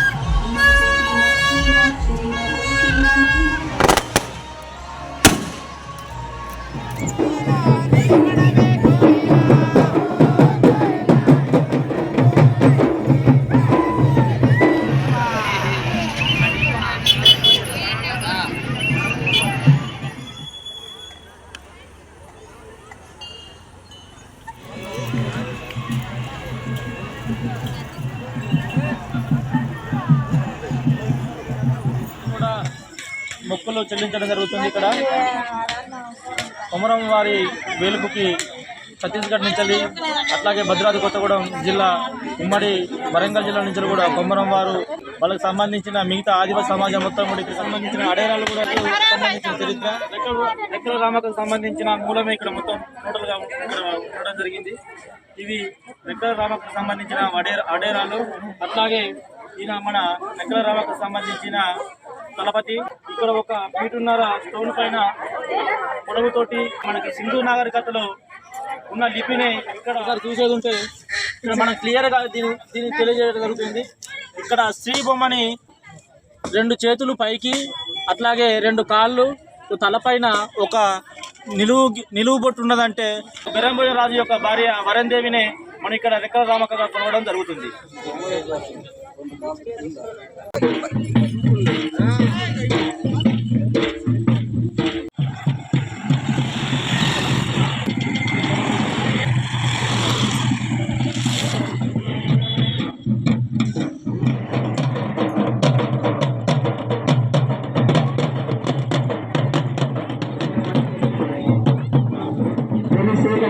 కూడా మొక్కులు చెల్లించడం జరుగుతుంది. ఇక్కడ కొమరం వారి వేలుపుకి ఛత్తీస్గఢ్ నుంచి, అట్లాగే భద్రాద్రి కొత్తగూడెం జిల్లా, ఉమ్మడి వరంగల్ జిల్లా నుంచి కూడా కొమరం వారు వాళ్ళకి సంబంధించిన మిగతా ఆదివాసీ సమాజం మొత్తం కూడా ఇక్కడ సంబంధించిన అడేరాలు కూడా సంబంధించిన చరిత్ర, రెక్కల రామకు సంబంధించిన మూలమే ఇక్కడ మొత్తం టోటల్గా ఉండడం జరిగింది. ఇవి రెక్కల రామకు సంబంధించిన అడేరాలు. అట్లాగే ఈయన మన రెక్కల రామకు సంబంధించిన తలపతి. ఇక్కడ ఒక ఫీటున్నర స్టోన్ పైన పొడవుతోటి మనకి సింధు నాగరికతలో ఉన్న లిపిని ఇక్కడ చూసేది ఉంటే ఇక్కడ మనం క్లియర్గా దీన్ని తెలియజేయడం జరుగుతుంది. ఇక్కడ స్త్రీ బొమ్మని 2 చేతులు పైకి, అట్లాగే 2 కాళ్ళు, తలపైన ఒక నిలువు బొట్టు ఉన్నదంటే బెరంబోయ రాజు యొక్క భార్య వరందేవినే మనం ఇక్కడ రెక్కల రామకగా కొనవడం జరుగుతుంది.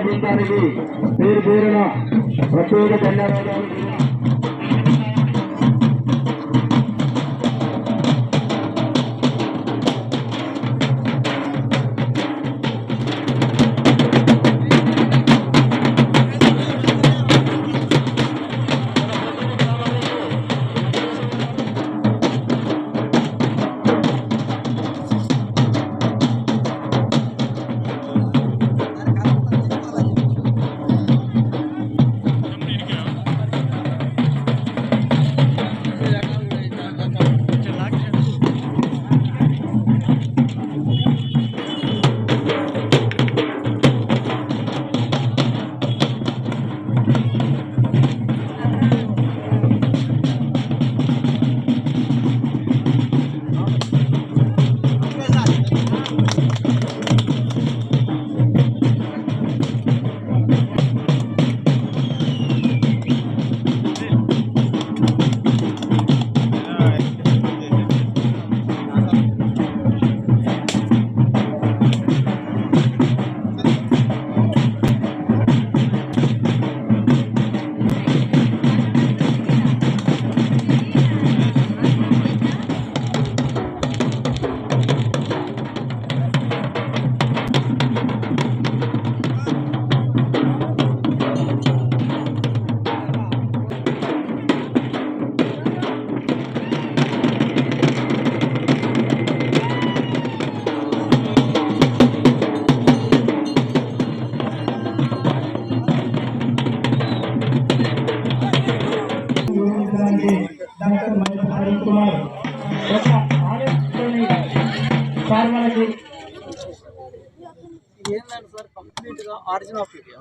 బృందానికి పేరు పేరున ప్రత్యేక ధన్యవాదాలు. ఏంటంటే సార్ కంప్లీట్గా origin of India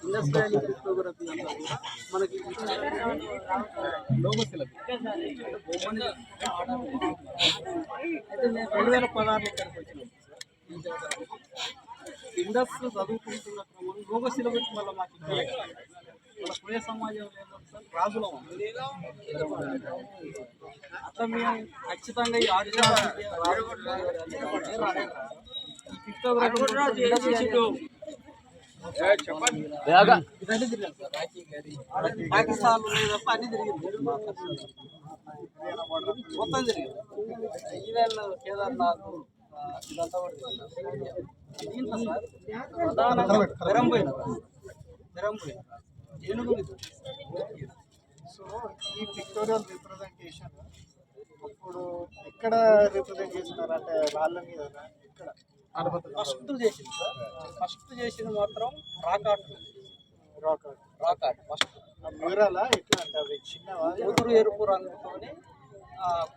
industrial cryptography మనకి లోగో సిలబస్ అయితే నేను 2016 ఇక్కడికి వచ్చినాను. ఇండస్ చదువుకుంటున్న క్రమంలో లోగో సిలబస్ వల్ల మాకు మన పుణ్య సమాజం లేదు సార్, రాజుల అట్లా మేము ఖచ్చితంగా ఈ ఆరిజిన్ ఆఫ్ ఇండియా పాకిస్తాన్ అన్ని తిరిగింది. మొత్తం జరిగింది. ఈవెన్ కేదార్నాథ్ ఇదంతా కూడా జరిగింది. దీంట్లో సార్ ప్రధానంగా బెరంబోయిన ఏనుగు సో ఈ పిక్టోరియల్ రిప్రజెంటేషన్ అప్పుడు ఎక్కడ రిప్రజెంట్ చేస్తున్నారు అంటే వాళ్ళ మీద ఇక్కడ ఫస్ట్ చేసింది సార్. ఫస్ట్ చేసింది మాత్రం రాకాట్ ఫస్ట్ వివరాల ఎట్లా అంటే అవి చిన్నవా ముదురు ఎరుపు రంగుతోని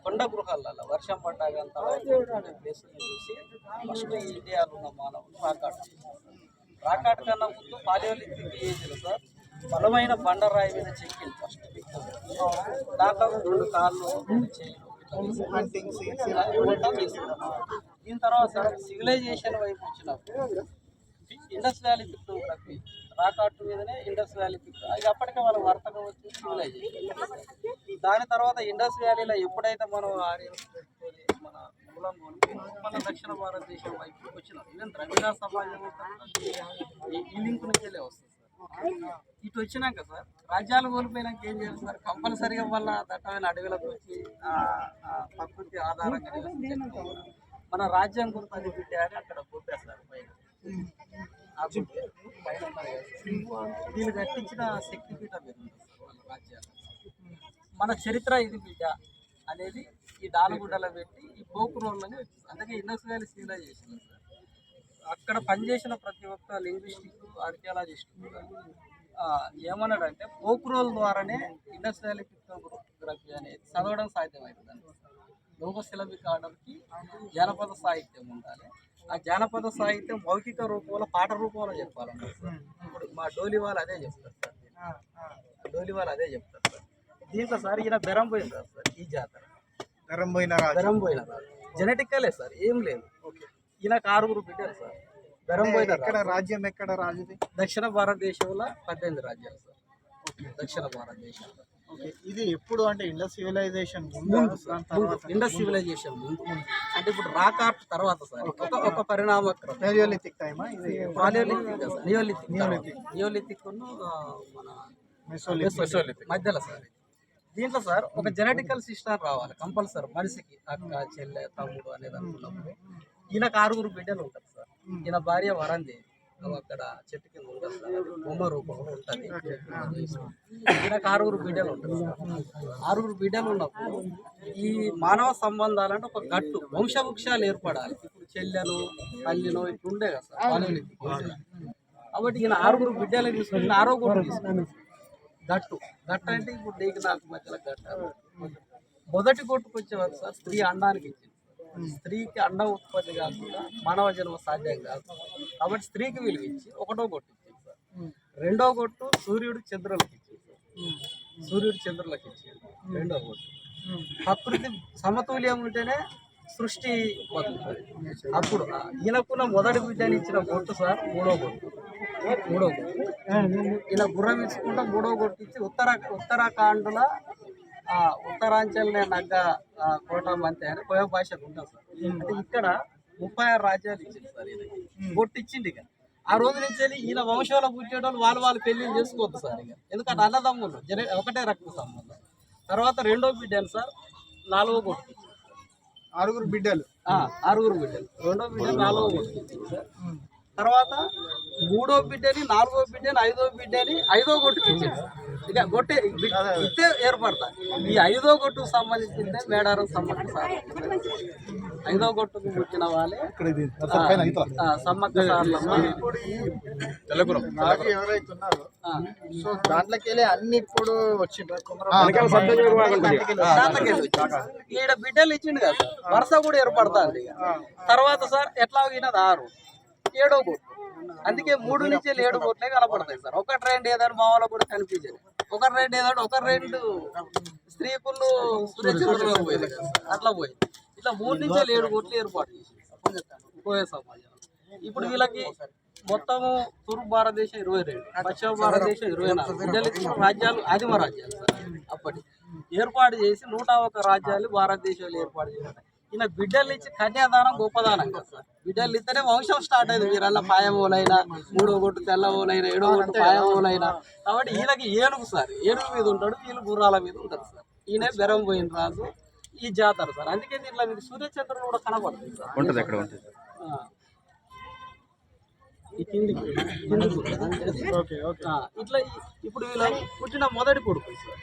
కొండ గృహాలలో వర్షం పడ్డాక అంతా ప్లేసులు చూసి ఫస్ట్ ఇండియాలో ఉన్న మానవులు రాకాట్ కన్నా ముందు పాలియోలిథిక్ ఏజ్లో సార్ బలమైన బండరాయి మీద చెక్కింది ఫస్ట్ దాంట్లో 2 కాళ్ళు 2 చేతులు దీని తర్వాత సార్ సివిలైజేషన్ వైపు వచ్చినప్పుడు ఇండస్ వ్యాలీ పిక్టోగ్రఫీ రాకాట్ మీదనే ఇండస్ వ్యాలీ పిక్టో అది అప్పటికే వాళ్ళ వర్తకం వచ్చి సివిలైజేషన్. దాని తర్వాత ఇండస్ వ్యాలీలో ఎప్పుడైతే మనం మన మూలం మన దక్షిణ భారతదేశం వైపు వచ్చినాం ఈవెన్ ద్రవిడ సమాజం ఈ లింక్ నుంచి వెళ్ళే వస్తుంది సార్. ఇటు వచ్చినాక సార్ రాజ్యాలు కోల్పోయినాక ఏం చేయాలి సార్ కంపల్సరీగా వాళ్ళ దట్టమైన అడవులకు వచ్చి ప్రకృతి ఆధారంగా నివసించారు. మన రాజ్యం గుర్తు అది పెట్టారు అక్కడ కొట్టేస్తారు పైన వీళ్ళు కట్టించిన శక్తిపీఠం మీద ఉంటుంది సార్ వాళ్ళ రాజ్యాలు. మన చరిత్ర ఇది బిడ్డ అనేది ఈ డాలుగుడ్డలో పెట్టి ఈ పోకురోళ్ళని వచ్చింది. అందుకే ఇండస్ వ్యాలీ సివిలైజేషన్ సార్. అక్కడ పనిచేసిన ప్రతి ఒక్క లింగ్విస్టిక్ ఆర్కియాలజిస్ట్ కూడా ఏమన్నాడంటే పోకురోల్ ద్వారానే ఇండస్ వ్యాలీ పిక్టోగ్రఫీ అనేది చదవడం సాధ్యమవుతుంది. లోకశిలబిక్ ఆర్డర్కి జానపద సాహిత్యం ఉండాలి. ఆ జానపద సాహిత్యం మౌఖిక రూపంలో పాట రూపంలో చెప్పాలన్నారు సార్. ఇప్పుడు మా డోలివాల్ అదే చెప్తారు సార్. డోలివాల్ అదే చెప్తారు సార్. దీంట్లో సార్ ఈయన బెరం పోయినారు సార్. ఈ జాతర బెరం పోయినారు జెనెటికలే సార్, ఏం లేదు. ఈయన 6 బిడ్డలు సార్. బెరం పోయిన రాజ్యం ఎక్కడ రాజుది దక్షిణ భారతదేశంలో 18 రాజ్యాలు సార్. దక్షిణ భారతదేశంలో ఇది ఎప్పుడు అంటే ఇండస్ సివిలైజేషన్ ఇండస్ సివిలైజేషన్ ముందు అంటే ఇప్పుడు రాకాట్ తర్వాత సార్ ఒక పరిణామక్రమం నియోలిథిక్ టైమా ఇది నియోలిథిక్ మన మెసోలిథిక్ మధ్యలో సార్. దీంట్లో సార్ ఒక జెనెటికల్ సిస్టమ్ రావాలి కంపల్సరీ మనిషికి అక్క చెల్లె తమ్ముడు అనేది అనుకున్నప్పుడు ఈయనకు 6 బిడ్డలు ఉంటారు సార్. ఈయన భార్య వరందేవి అక్కడ చెట్టు కింద ఉంటుంది సార్. బొమ్మ రూపంలో ఉంటుంది. ఈయనకు 6 బిడ్డలు ఉంటుంది సార్. 6 బిడ్డలు ఉన్నప్పుడు ఈ మానవ సంబంధాలంటే ఒక గట్టు వంశవృక్షాలు ఏర్పడాలి. ఇప్పుడు చెల్లెను తల్లిను ఇట్లా ఉండే కదా సార్. కాబట్టి ఈయన 6 బిడ్డలు తీసుకుని 6వ గొట్టు తీసుకున్నాను. గట్టు అంటే ఇప్పుడు నీకు నాకు మధ్యలో గట్టు. మొదటి కొట్టుకు వచ్చేవారు సార్ స్త్రీ అండానికి ఇచ్చింది. స్త్రీకి అండం ఉత్పత్తి కాకుండా మానవ జన్మ సాధ్యం కాదు. కాబట్టి స్త్రీకి విలువ ఇచ్చి 1వ కొట్టు ఇచ్చింది సార్. 2వ కొట్టు సూర్యుడు చంద్రులకు ఇచ్చింది సార్. సూర్యుడు చంద్రులకు ఇచ్చింది 2వ కొట్టు. ప్రకృతి సమతుల్యం ఉంటేనే సృష్టి బతుకుతుంది. అప్పుడు ఈయనకున్న మొదటి బిడ్డని ఇచ్చిన కొట్టు సార్ 3వ కొట్టు. ఇలా గుర్రం ఇచ్చుకుంటా 3వ కొట్టు ఇచ్చి ఉత్తరాఖండ్ల ఉత్తరాంచల్నే నగ్గ కోట మంతే అని కోయ భాషకు ఉంటుంది సార్. అంటే ఇక్కడ 36 రాజ్యాలు ఇచ్చింది సార్. ఈయనకి కొట్టు ఇచ్చింది. ఇక ఆ రోజు నుంచి వెళ్ళి ఈయన వంశంలో పుట్టేటోళ్ళు వాళ్ళు పెళ్లి చేసుకోవద్దు సార్. ఇక ఎందుకంటే అన్నదమ్ములు ఒకటే రక్త సంబంధం. తర్వాత 2వ బిడ్డను సార్ 4వ కొట్టు 6 బిడ్డలు 6 బిడ్డలు 2వ బిడ్డ 4వ కొట్టు సార్. తర్వాత 3వ బిడ్డని 4వ బిడ్డని 5వ బిడ్డని 5వ కొట్టుకు ఇచ్చింది. ఇక కొట్టే ఇస్తే ఏర్పడతా. ఈ 5వ కొట్టుకు సంబంధించిందే మేడారం సమ్మక్క సార్. 5వ కొట్టుకు పుట్టిన వాళ్ళే సమ్మక్క సార్లమ్మ. ఎవరైతే ఉన్నారో సో దాంట్లోకి వెళ్ళి అన్ని ఇప్పుడు వచ్చిండ్రు. ఈడ బిడ్డలు ఇచ్చిండు కదా సార్. వరుస కూడా ఏర్పడుతుంది. తర్వాత సార్ ఎట్లా ఈయనది 6 7వ కొట్టు. అందుకే 3 నుంచి 7 కొట్లే కనపడతాయి సార్. 1 2 ఏదని మా వాళ్ళకు కూడా కనిపించేది. 1 2 ఏదో 1 2 స్త్రీ పుల్లు సూర్యచంద్రులకు పోయింది అట్లా పోయింది. ఇట్లా 3 నుంచి 7 కొట్లు ఏర్పాటు చేసింది కోయ సమాజం. ఇప్పుడు వీళ్ళకి మొత్తము తూర్పు భారతదేశం 22, పశ్చిమ భారతదేశం 24 బిడ్డలు ఇచ్చిన రాజ్యాలు ఆదిమ రాజ్యాలు సార్. అప్పటి ఏర్పాటు చేసి 101 రాజ్యాలు భారతదేశంలో ఏర్పాటు చేయాలి. ఈయన బిడ్డలు ఇచ్చి కన్యాదానం గొప్పదానం కదా సార్. బిడ్డలు ఇస్తేనే వంశం స్టార్ట్ అయింది. మీరన్నా పాయమూలైనా 3వ కొట్టు తెల్లవోలైనా 7వ కొట్టు పాయమూలైనా. కాబట్టి ఈయనకి ఏనుగు సార్. ఏనుగు మీద ఉంటాడు, వీళ్ళు గుర్రాల మీద ఉంటారు సార్. ఈయన బెరం పోయిన రాజు ఈ జాతర సార్. అందుకే దీంట్లో మీకు సూర్యచంద్రుడు కూడా కనబడుతుంది సార్. ఉంటుంది ఎక్కడ ఉంటుంది ఈ కిందికి ఇట్లా ఇప్పుడు వీళ్ళ పుట్టిన మొదటి కొడుకు sir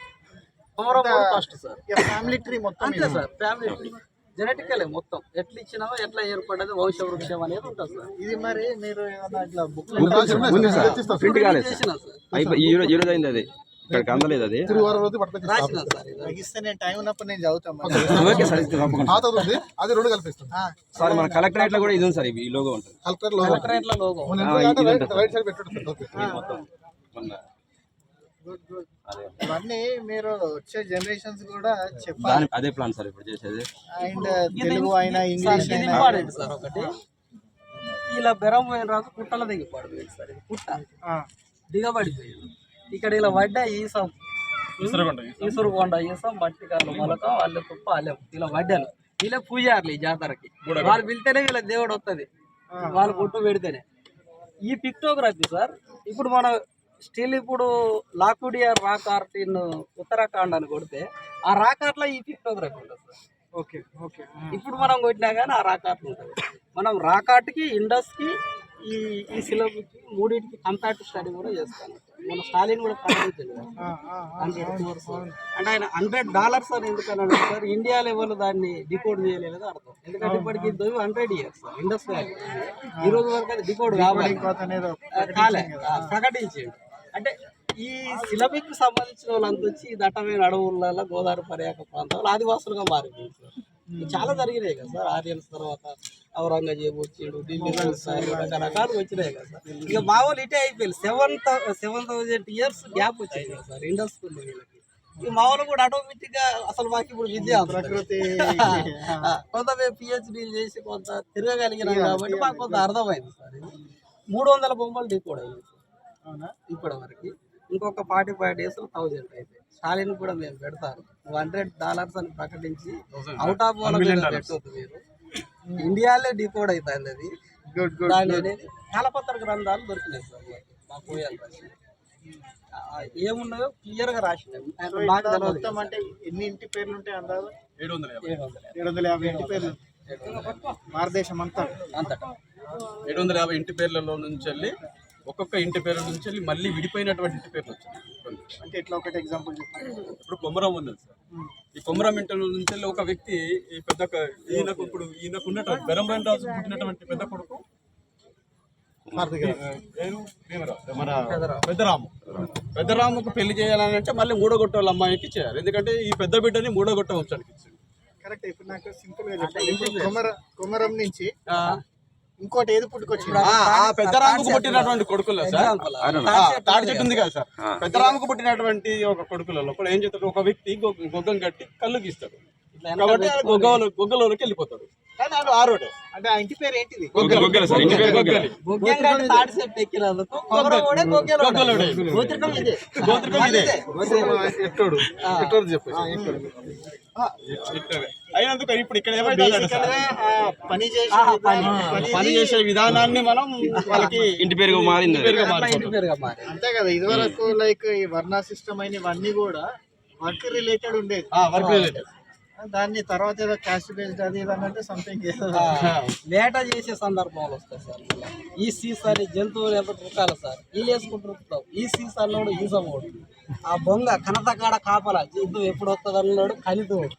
Komaram first sir. Family tree మొత్తం అంతే సార్, ఫ్యామిలీ ట్రీ జెనెటికలే మొత్తం ఎట్లా ఇచ్చినామో ఎట్లా ఏర్పడేది వంశ వృక్షం అనేది ఉంటుంది సార్. ఇది మరి మీరు ఏమన్నా ఇట్లా బుక్ ప్రింట్ కాలేదు చేసిన సార్, ఈ రోజు అయింది అది ఇక్కడికి అందలేదు అది రాసిన సార్. ఇది ఇస్తే నేను టైం ఉన్నప్పుడు నేను చదువుతాను. ఓకే సార్ అది రెండు కల్పిస్తాం సార్ మన కలెక్టరేట్ లో కూడా ఇది ఉంది సార్ ఈ లోగో ఉంటుంది కలెక్టరేట్ల లోగో రైట్ సైడ్ పెట్టండి. ఇవన్నీ మీరు వచ్చే జనరేషన్స్ కూడా చెప్పాలి. అదే ప్లాన్ సార్ ఇప్పుడు చేసేది. అండ్ తెలుగు అయినా ఇంగ్లీష్ అయినా ఇంపార్టెంట్ సార్. ఒకటి ఇలా బెరం పోయిన రాజు పుట్టలో దిగిపడిపోయింది సార్. ఇది పుట్ట దిగబడిపోయింది. ఇక్కడ ఇలా వడ్డ ఈసం ఈసురుకొండ ఈసం మట్టికాలు మొలక అల్లె తుప్ప అల్లెం ఇలా వడ్డలు ఇలా పూజారులు ఈ జాతరకి. వాళ్ళు పిలితేనే వీళ్ళ దేవుడు వస్తుంది, వాళ్ళు పుట్టు పెడితేనే. ఈ పిక్టోగ్రఫీ సార్ ఇప్పుడు మన స్టిల్ ఇప్పుడు లాకుడియా రాక్ ఆర్ట్ ఇన్ ఉత్తరాఖండ్ అని కొడితే ఆ రాక్ ఆర్ట్లో ఈ పిక్టోగ్రఫీ ఉంటుంది సార్. Okay okay. ఇప్పుడు మనం కొట్టినా కానీ ఆ రాక్ ఆర్ట్ ఉంటుంది. మనం రాక్ ఆర్ట్కి ఇండస్కి ఈ సిలబస్కి మూడింటికి కంపారిటివ్ స్టడీ కూడా చేస్తాను. మన స్టాలిన్ కూడా ప్రకటించాడు 100 crores అంటే ఆయన $100 అని ఎందుకన్నాడు సార్. ఇండియా లెవెల్ దాన్ని డికోడ్ చేయలేదు అర్థం. ఎందుకంటే ఇప్పటికి 100 years ఇండస్ వ్యాలీ ఈ రోజు వరకు అది డికోడ్ కావాలి కాలే ప్రకటించాడు. అంటే ఈ సిలబిక్ సంబంధించిన వాళ్ళంతా వచ్చి ఈ దట్టమైన అడవులలో గోదావరి పర్యాక ప్రాంతాలు ఆదివాసులుగా మారిపోయింది సార్. చాలా జరిగినాయి కదా సార్. ఆర్యన్స్ తర్వాత ఔరంగజేబు వచ్చాడు, ఢిల్లీ రకరకాలు వచ్చినాయి కదా సార్. ఇక మా వాళ్ళు ఇటే అయిపోయింది. 7,000 years గ్యాప్ వచ్చాయి కదా సార్ ఇండస్ వీళ్ళకి. ఇక మా వాళ్ళు కూడా ఆటోమేటిక్గా అసలు మాకు ఇప్పుడు విద్య ప్రకృతి కొంత మేము పిహెచ్డీ చేసి కొంత తిరగగలిగినాం కాబట్టి మాకు కొంత అర్థమైంది సార్. 300 బొమ్మలు డీకోడ్ అయింది అవునా ఇప్పటి వరకు. ఇంకొక 45 days 1000 అయితే స్టాలిన్ కూడా మేము పెడతారు. $100 అని ప్రకటించి అవుట్ ఆఫ్ పెట్టొద్దు మీరు, ఇండియాలో డికోడ్ అవుతుంది అది. దాని అనేది తాళపత్ర గ్రంథాలు దొరికినాయి సార్ మా పోయాలి రాసి ఏమున్నాయో క్లియర్గా రాసినాయి. నాకు తెలియదు మొత్తం అంటే ఎన్ని ఇంటి పేర్లు ఉంటాయి అందాజు? 750 ఇంటి పేర్లు భారతదేశం అంతా అంతటా 750 ఇంటి పేర్లలో నుంచి వెళ్ళి ఒక్కొక్క ఇంటి పేరు నుంచి వెళ్ళి మళ్ళీ విడిపోయినటువంటి ఇంటి పేర్లు వచ్చాయి. అంటే ఎట్లా ఒకటి ఎగ్జాంపుల్ చెప్పండి. ఇప్పుడు కొమరం ఉంది సార్. ఈ కొమరం ఇంటి నుంచి వెళ్ళి ఒక వ్యక్తి ఈ ఈయనకు ఉన్నటువంటి బెరంబైన రాజు పుట్టినటువంటి పెద్ద కొడుకు పెద్దరాముకు పెళ్లి చేయాలని అంటే మళ్ళీ మూడగొట్టాల అమ్మాయికి చేయాలి. ఎందుకంటే ఈ పెద్ద బిడ్డని మూడగొట్ట వంశానికి ఇచ్చింది. కరెక్ట్. ఇప్పుడు నాకు సింపుల్ గా చెప్పండి. ఇప్పుడు కొమరం నుంచి ఇంకోటి ఏది పుట్టుకొచ్చింది? పెద్దరాముకు పుట్టినటువంటి కొడుకుల్లో సార్ తాడి చెట్టు ఉంది కదా సార్. పెద్దరాముకు పుట్టినటువంటి ఒక కొడుకులలో కూడా ఏం చేస్తాడు, ఒక వ్యక్తి గొగ్గం కట్టి కళ్ళు గీస్తాడు కాబట్టి గొగ్గలోకి వెళ్ళిపోతాడు. కానీ వాళ్ళు ఆరోడే. అంటే ఆ ఇంటి పేరు ఏంటిది? అయినందుకు ఇప్పుడు ఇక్కడ పని చేసే విధానాన్ని మనం వాళ్ళకి ఇంటి పేరుగా మారింది. అంతే కదా. ఇది వరకు లైక్ ఈ వర్ణ సిస్టమ్ అయిన ఇవన్నీ కూడా వర్క్ రిలేటెడ్ ఉండేది. Work related. దాన్ని తర్వాత ఏదో క్యాస్ట్ బేస్డ్ అది అంటే సంథింగ్ వేట చేసే సందర్భాలు వస్తాయి సార్. ఈ సీసాని జంతువులు ఎంత రుకాలి సార్, వీళ్ళు వేసుకుంటూ ఈ సీసాలోడు ఈసమోడు, ఆ బొంగ కనతకాడ కాపల జంతువు ఎప్పుడు వస్తుంది అన్నాడు కనితోడు,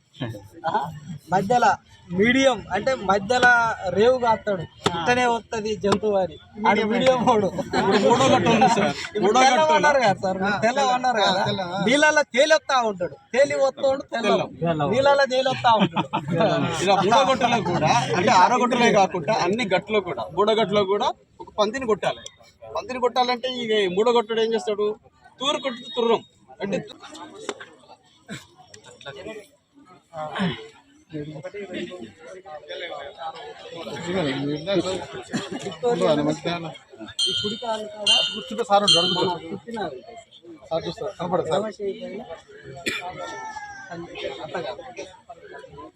మధ్యలో మీడియం అంటే మధ్యలో రేవు కాస్తాడు ఇట్టనే వస్తుంది జంతువు అని అది మీడియం వాడు. ఉన్నారు కదా సార్, తెల్ల ఉన్నారు కదా, నీళ్ళల్లో తేలివస్తా ఉంటాడు, తేలి వస్తూ ఉండు తెల్ల నీళ్ళల్లో తేలివస్తా ఉంటాడు. ఇలా మూడగొట్టలో కూడా అంటే ఆరగొట్టలే కాకుండా అన్ని గట్లో కూడా మూడగట్లో కూడా ఒక పందిని కొట్టాలి. పందిని కొట్టాలంటే ఈ మూడగొట్టడు ఏం చేస్తాడు, తూరు కొట్టి తుర్రం అంటే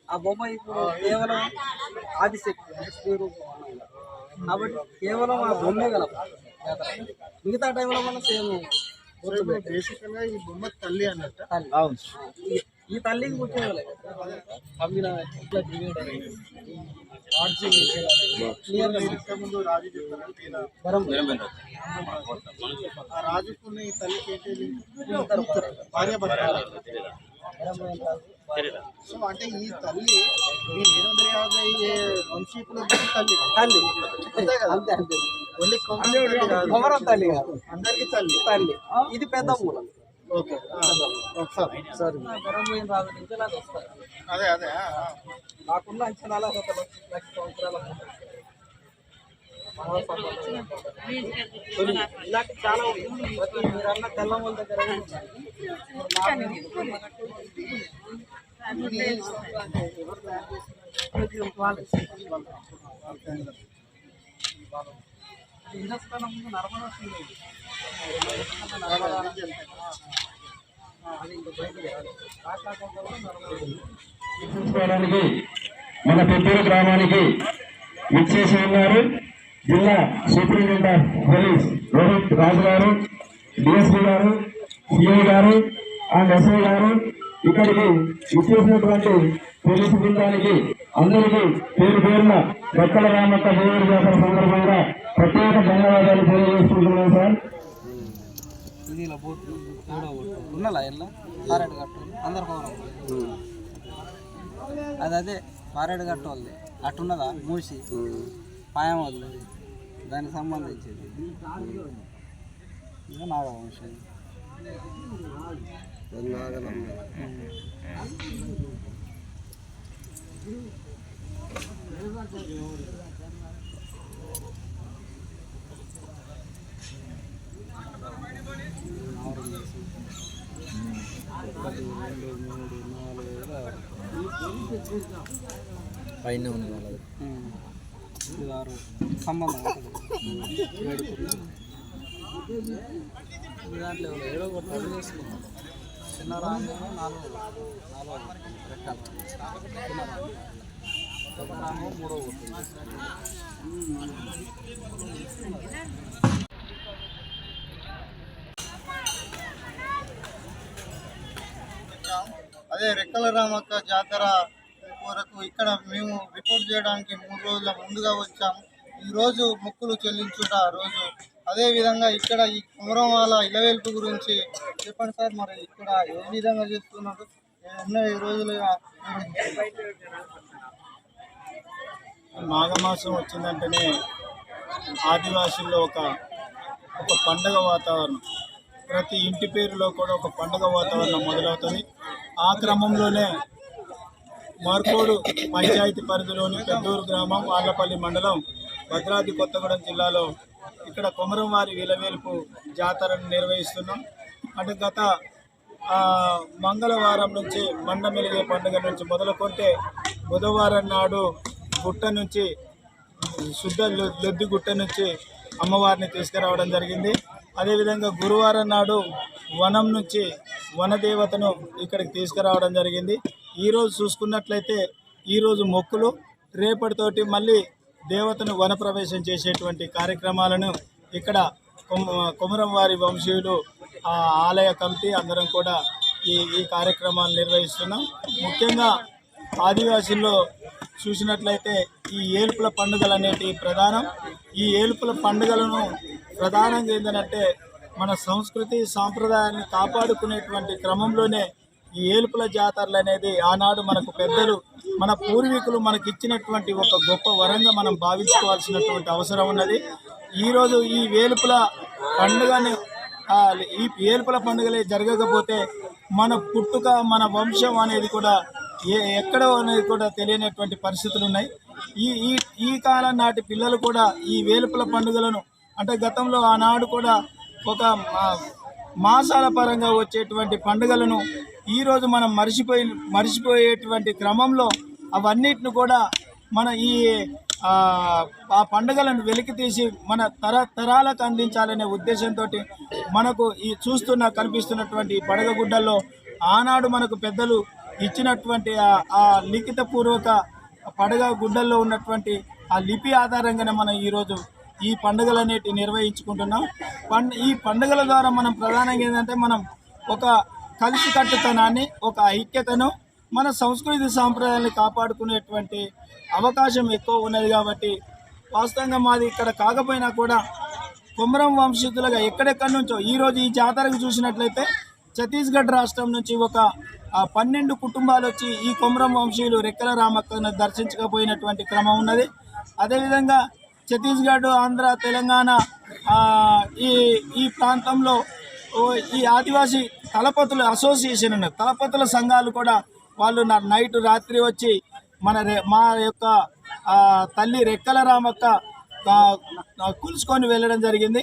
ఆ బొమ్మ ఇప్పుడు కేవలం ఆదిశక్తి అంటే స్త్రీ రూపం కాబట్టి కేవలం ఆ బొమ్మే గలప. మిగతా టైంలో మనం సేమ్ బేసికల్ గా ఈ బొమ్మ తల్లి అన్నట్టు. ఈ తల్లికి కూర్చోవాలి కమ్మిన ఇట్లా దిగేయడం రాజుకున్న ఈ తల్లికి భార్య సో అంటే ఈ తల్లి ఈ 750 వంశీకుల తల్లి తల్లి అంతే కదా? అంతే అంతే ఓన్లీ కొమరం తల్లి కాదు అందరికి తల్లి. తల్లి ఇది పెద్ద మూలం ఓకే ఒకసారి సరే బెరంబోయిన రాజు నుంచి నాకు వస్తారు అదే అదే నాకున్న అంచనాల ఒక లక్ష సంవత్సరాల ముందు. ఇలాంటి చాలా ఉంది. ప్రతి మీరన్న తెల్లమ్మల దగ్గర హిందుస్థానం ముందు నర్మదా అది ఇంకా బయటికి రాదు. చూసుకోవడానికి మన పెద్దూరు గ్రామానికి విచ్చేసి ఉన్నారు జిల్లా సూపరింటెండెంట్ ఆఫ్ పోలీస్ రోహిత్ రాజు గారు, డిఎస్పీ గారు, సిఐ గారు అండ్ ఎస్ఐ గారు. ఇక్కడికి విచ్చేసినటువంటి పోలీసు బృందానికి అందరికీ పేరు పేరున రెక్కల రామక్క దేవుడి జాతర సందర్భంగా ప్రత్యేక ధన్యవాదాలు తెలియజేసుకుంటున్నాను సార్. ఇది ఇలా బోట్ ఉన్నలా ఎట్లా పారేడు కట్టు అందరు పోవడం అదే పారేడు కట్టు వాళ్ళది అట్టున్నదా మూసి పాయం వాళ్ళది దానికి సంబంధించింది ఇక నాగవంశం పైన ఉంది వాళ్ళది. ఇది వారు సంబంధం వేడుకలు దాంట్లో ఏడో ఒకటి రెడీ చేసుకున్నాం. చిన్న రాము నాలుగో పెట్టాలి. చిన్న రాము పెద్ద రాము మూడో ఒకటి. అదే రెక్కల రామక్క జాతర వరకు ఇక్కడ మేము రిపోర్ట్ చేయడానికి 3 రోజుల ముందుగా వచ్చాము. ఈరోజు మొక్కులు చెల్లించుట రోజు. అదేవిధంగా ఇక్కడ ఈ కుమరంవాల ఇలవేల్పు గురించి చెప్పండి సార్. మరి ఇక్కడ ఏ విధంగా చేస్తున్నారు? ఎన్నో రోజులుగా మాఘమాసం వచ్చిందంటేనే ఆదివాసుల్లో ఒక పండుగ వాతావరణం. ప్రతి ఇంటి పేరులో కూడా ఒక పండుగ వాతావరణం మొదలవుతుంది. ఆ క్రమంలోనే మార్కోడు పంచాయతీ పరిధిలోని పెద్దూరు గ్రామం, ఆళ్లపల్లి మండలం, భద్రాద్రి కొత్తగూడెం జిల్లాలో ఇక్కడ కొమరంవారి విలవేల్పు జాతరను నిర్వహిస్తున్నాం. అంటే గత మంగళవారం నుంచి మండ మెలిగే పండుగ నుంచి మొదలుకొంటే బుధవారం నాడు గుట్ట నుంచి శుద్ధ లొద్ది గుట్ట నుంచి అమ్మవారిని తీసుకురావడం జరిగింది. అదేవిధంగా గురువారం నాడు వనం నుంచి వనదేవతను ఇక్కడికి తీసుకురావడం జరిగింది. ఈరోజు చూసుకున్నట్లయితే ఈరోజు మొక్కులు, రేపటితోటి మళ్ళీ దేవతను వనప్రవేశం చేసేటువంటి కార్యక్రమాలను ఇక్కడ కొమరం వారి వంశీయులు ఆలయ కమిటీ అందరం కూడా ఈ కార్యక్రమాలు నిర్వహిస్తున్నాం. ముఖ్యంగా ఆదివాసీల్లో చూసినట్లయితే ఈ ఏల్పుల పండుగలు అనేటివి ప్రధానం. ఈ ఏల్పుల పండుగలను ప్రధానంగా ఏంటంటే మన సంస్కృతి సాంప్రదాయాన్ని కాపాడుకునేటువంటి క్రమంలోనే ఈ ఏల్పుల జాతరలు అనేది ఆనాడు మనకు పెద్దలు, మన పూర్వీకులు మనకిచ్చినటువంటి ఒక గొప్ప వరంగా మనం భావించుకోవాల్సినటువంటి అవసరం ఉన్నది. ఈరోజు ఈ వేలుపుల పండుగని ఈ ఏల్పుల పండుగలే జరగకపోతే మన పుట్టుక, మన వంశం అనేది కూడా ఎక్కడో అనేది కూడా తెలియనటువంటి పరిస్థితులు ఉన్నాయి. ఈ కాలం నాటి పిల్లలు కూడా ఈ వేలుపుల పండుగలను అంటే గతంలో ఆనాడు కూడా ఒక మాసాల పరంగా వచ్చేటువంటి పండుగలను ఈరోజు మనం మరిచిపోయేటువంటి క్రమంలో అవన్నిటిని కూడా మన ఆ పండుగలను వెలికి తీసి మన తరాలకు అందించాలనే ఉద్దేశంతో మనకు ఈ కనిపిస్తున్నటువంటి పడగగుడ్డల్లో ఆనాడు మనకు పెద్దలు ఇచ్చినటువంటి ఆ లిఖితపూర్వక పడగ గుడ్డల్లో ఉన్నటువంటి ఆ లిపి ఆధారంగానే మనం ఈరోజు ఈ పండుగలు అనేటివి నిర్వహించుకుంటున్నాం. ఈ పండుగల ద్వారా మనం ప్రధానంగా ఏంటంటే మనం ఒక కలిసికట్టుతనాన్ని, ఒక ఐక్యతను, మన సంస్కృతి సాంప్రదాయాన్ని కాపాడుకునేటువంటి అవకాశం ఎక్కువ ఉన్నది. కాబట్టి వాస్తవంగా మాది ఇక్కడ కాకపోయినా కూడా కొమరం వంశీకులుగా ఎక్కడెక్కడి నుంచో ఈరోజు ఈ జాతరకు చూసినట్లయితే ఛత్తీస్గఢ్ రాష్ట్రం నుంచి ఒక 12 కుటుంబాలు వచ్చి ఈ కొమరం వంశీయులు రెక్కల రామక్కను దర్శించకపోయినటువంటి క్రమం ఉన్నది. అదేవిధంగా ఛత్తీస్గఢ్, ఆంధ్ర, తెలంగాణ ఈ ప్రాంతంలో ఈ ఆదివాసీ తలపతుల అసోసియేషన్ ఉన్నది. తలపతుల సంఘాలు కూడా వాళ్ళు రాత్రి వచ్చి మా యొక్క తల్లి రెక్కల రామక్క కొలుసుకొని వెళ్ళడం జరిగింది.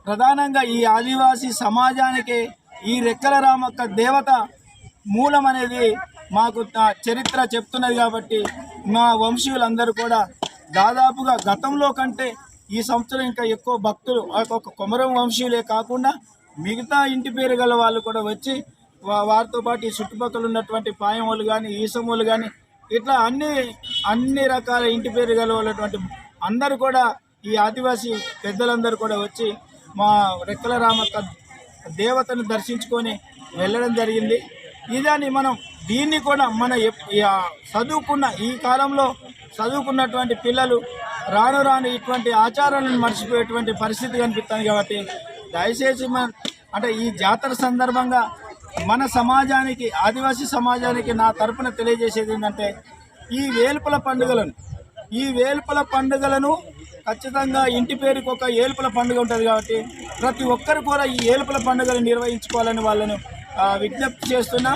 ప్రధానంగా ఈ ఆదివాసీ సమాజానికి ఈ రెక్కల రామక్క దేవత మూలం అనేది మాకు చరిత్ర చెప్తున్నది. కాబట్టి మా వంశీయులందరూ కూడా దాదాపుగా గతంలో కంటే ఈ సంవత్సరం ఇంకా ఎక్కువ భక్తులు ఒక కొమరం వంశీయులే కాకుండా మిగతా ఇంటి పేరు గల వాళ్ళు కూడా వచ్చి వారితో పాటు ఈ చుట్టుపక్కల ఉన్నటువంటి పాయం వాళ్ళు కానీ, ఈసం వాళ్ళు కానీ, ఇట్లా అన్ని రకాల ఇంటి పేరు గల వాళ్ళటువంటి అందరూ కూడా ఈ ఆదివాసీ పెద్దలందరూ కూడా వచ్చి మా రెక్కల రామక్క దేవతను దర్శించుకొని వెళ్ళడం జరిగింది. ఇదని మనం దీన్ని కూడా మన చదువుకున్న ఈ కాలంలో చదువుకున్నటువంటి పిల్లలు రాను ఇటువంటి ఆచారాలను మర్చిపోయేటువంటి పరిస్థితి కనిపిస్తుంది. కాబట్టి దయచేసి అంటే ఈ జాతర సందర్భంగా మన సమాజానికి, ఆదివాసీ సమాజానికి నా తరపున తెలియజేసేది ఏంటంటే ఈ వేల్పుల పండుగలను ఖచ్చితంగా ఇంటి పేరుకి ఒక ఏల్పుల పండుగ ఉంటుంది. కాబట్టి ప్రతి ఒక్కరు కూడా ఈ ఏల్పుల పండుగను నిర్వహించుకోవాలని వాళ్ళను విజ్ఞప్తి చేస్తున్నా.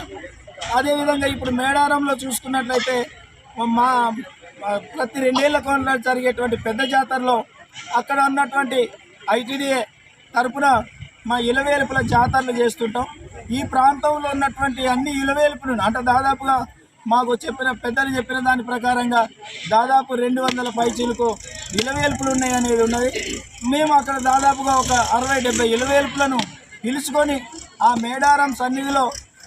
అదేవిధంగా ఇప్పుడు మేడారంలో చూసుకున్నట్లయితే ప్రతి 2 ఏళ్లకు జరిగేటువంటి పెద్ద జాతరలో అక్కడ ఉన్నటువంటి ఐటీడీఏ తరపున మా ఇలవేల్పుల జాతరలు చేస్తుంటాం. ఈ ప్రాంతంలో ఉన్నటువంటి అన్ని ఇలవేల్పులను అంటే దాదాపుగా మాకు పెద్దలు చెప్పిన దాని ప్రకారంగా దాదాపు 200 పైచీలకు ఇలవేల్పులు ఉన్నాయనేది ఉన్నది. మేము అక్కడ దాదాపుగా ఒక 60-70 ఇలవేల్పులను పిలుచుకొని ఆ మేడారం సన్నిధిలో,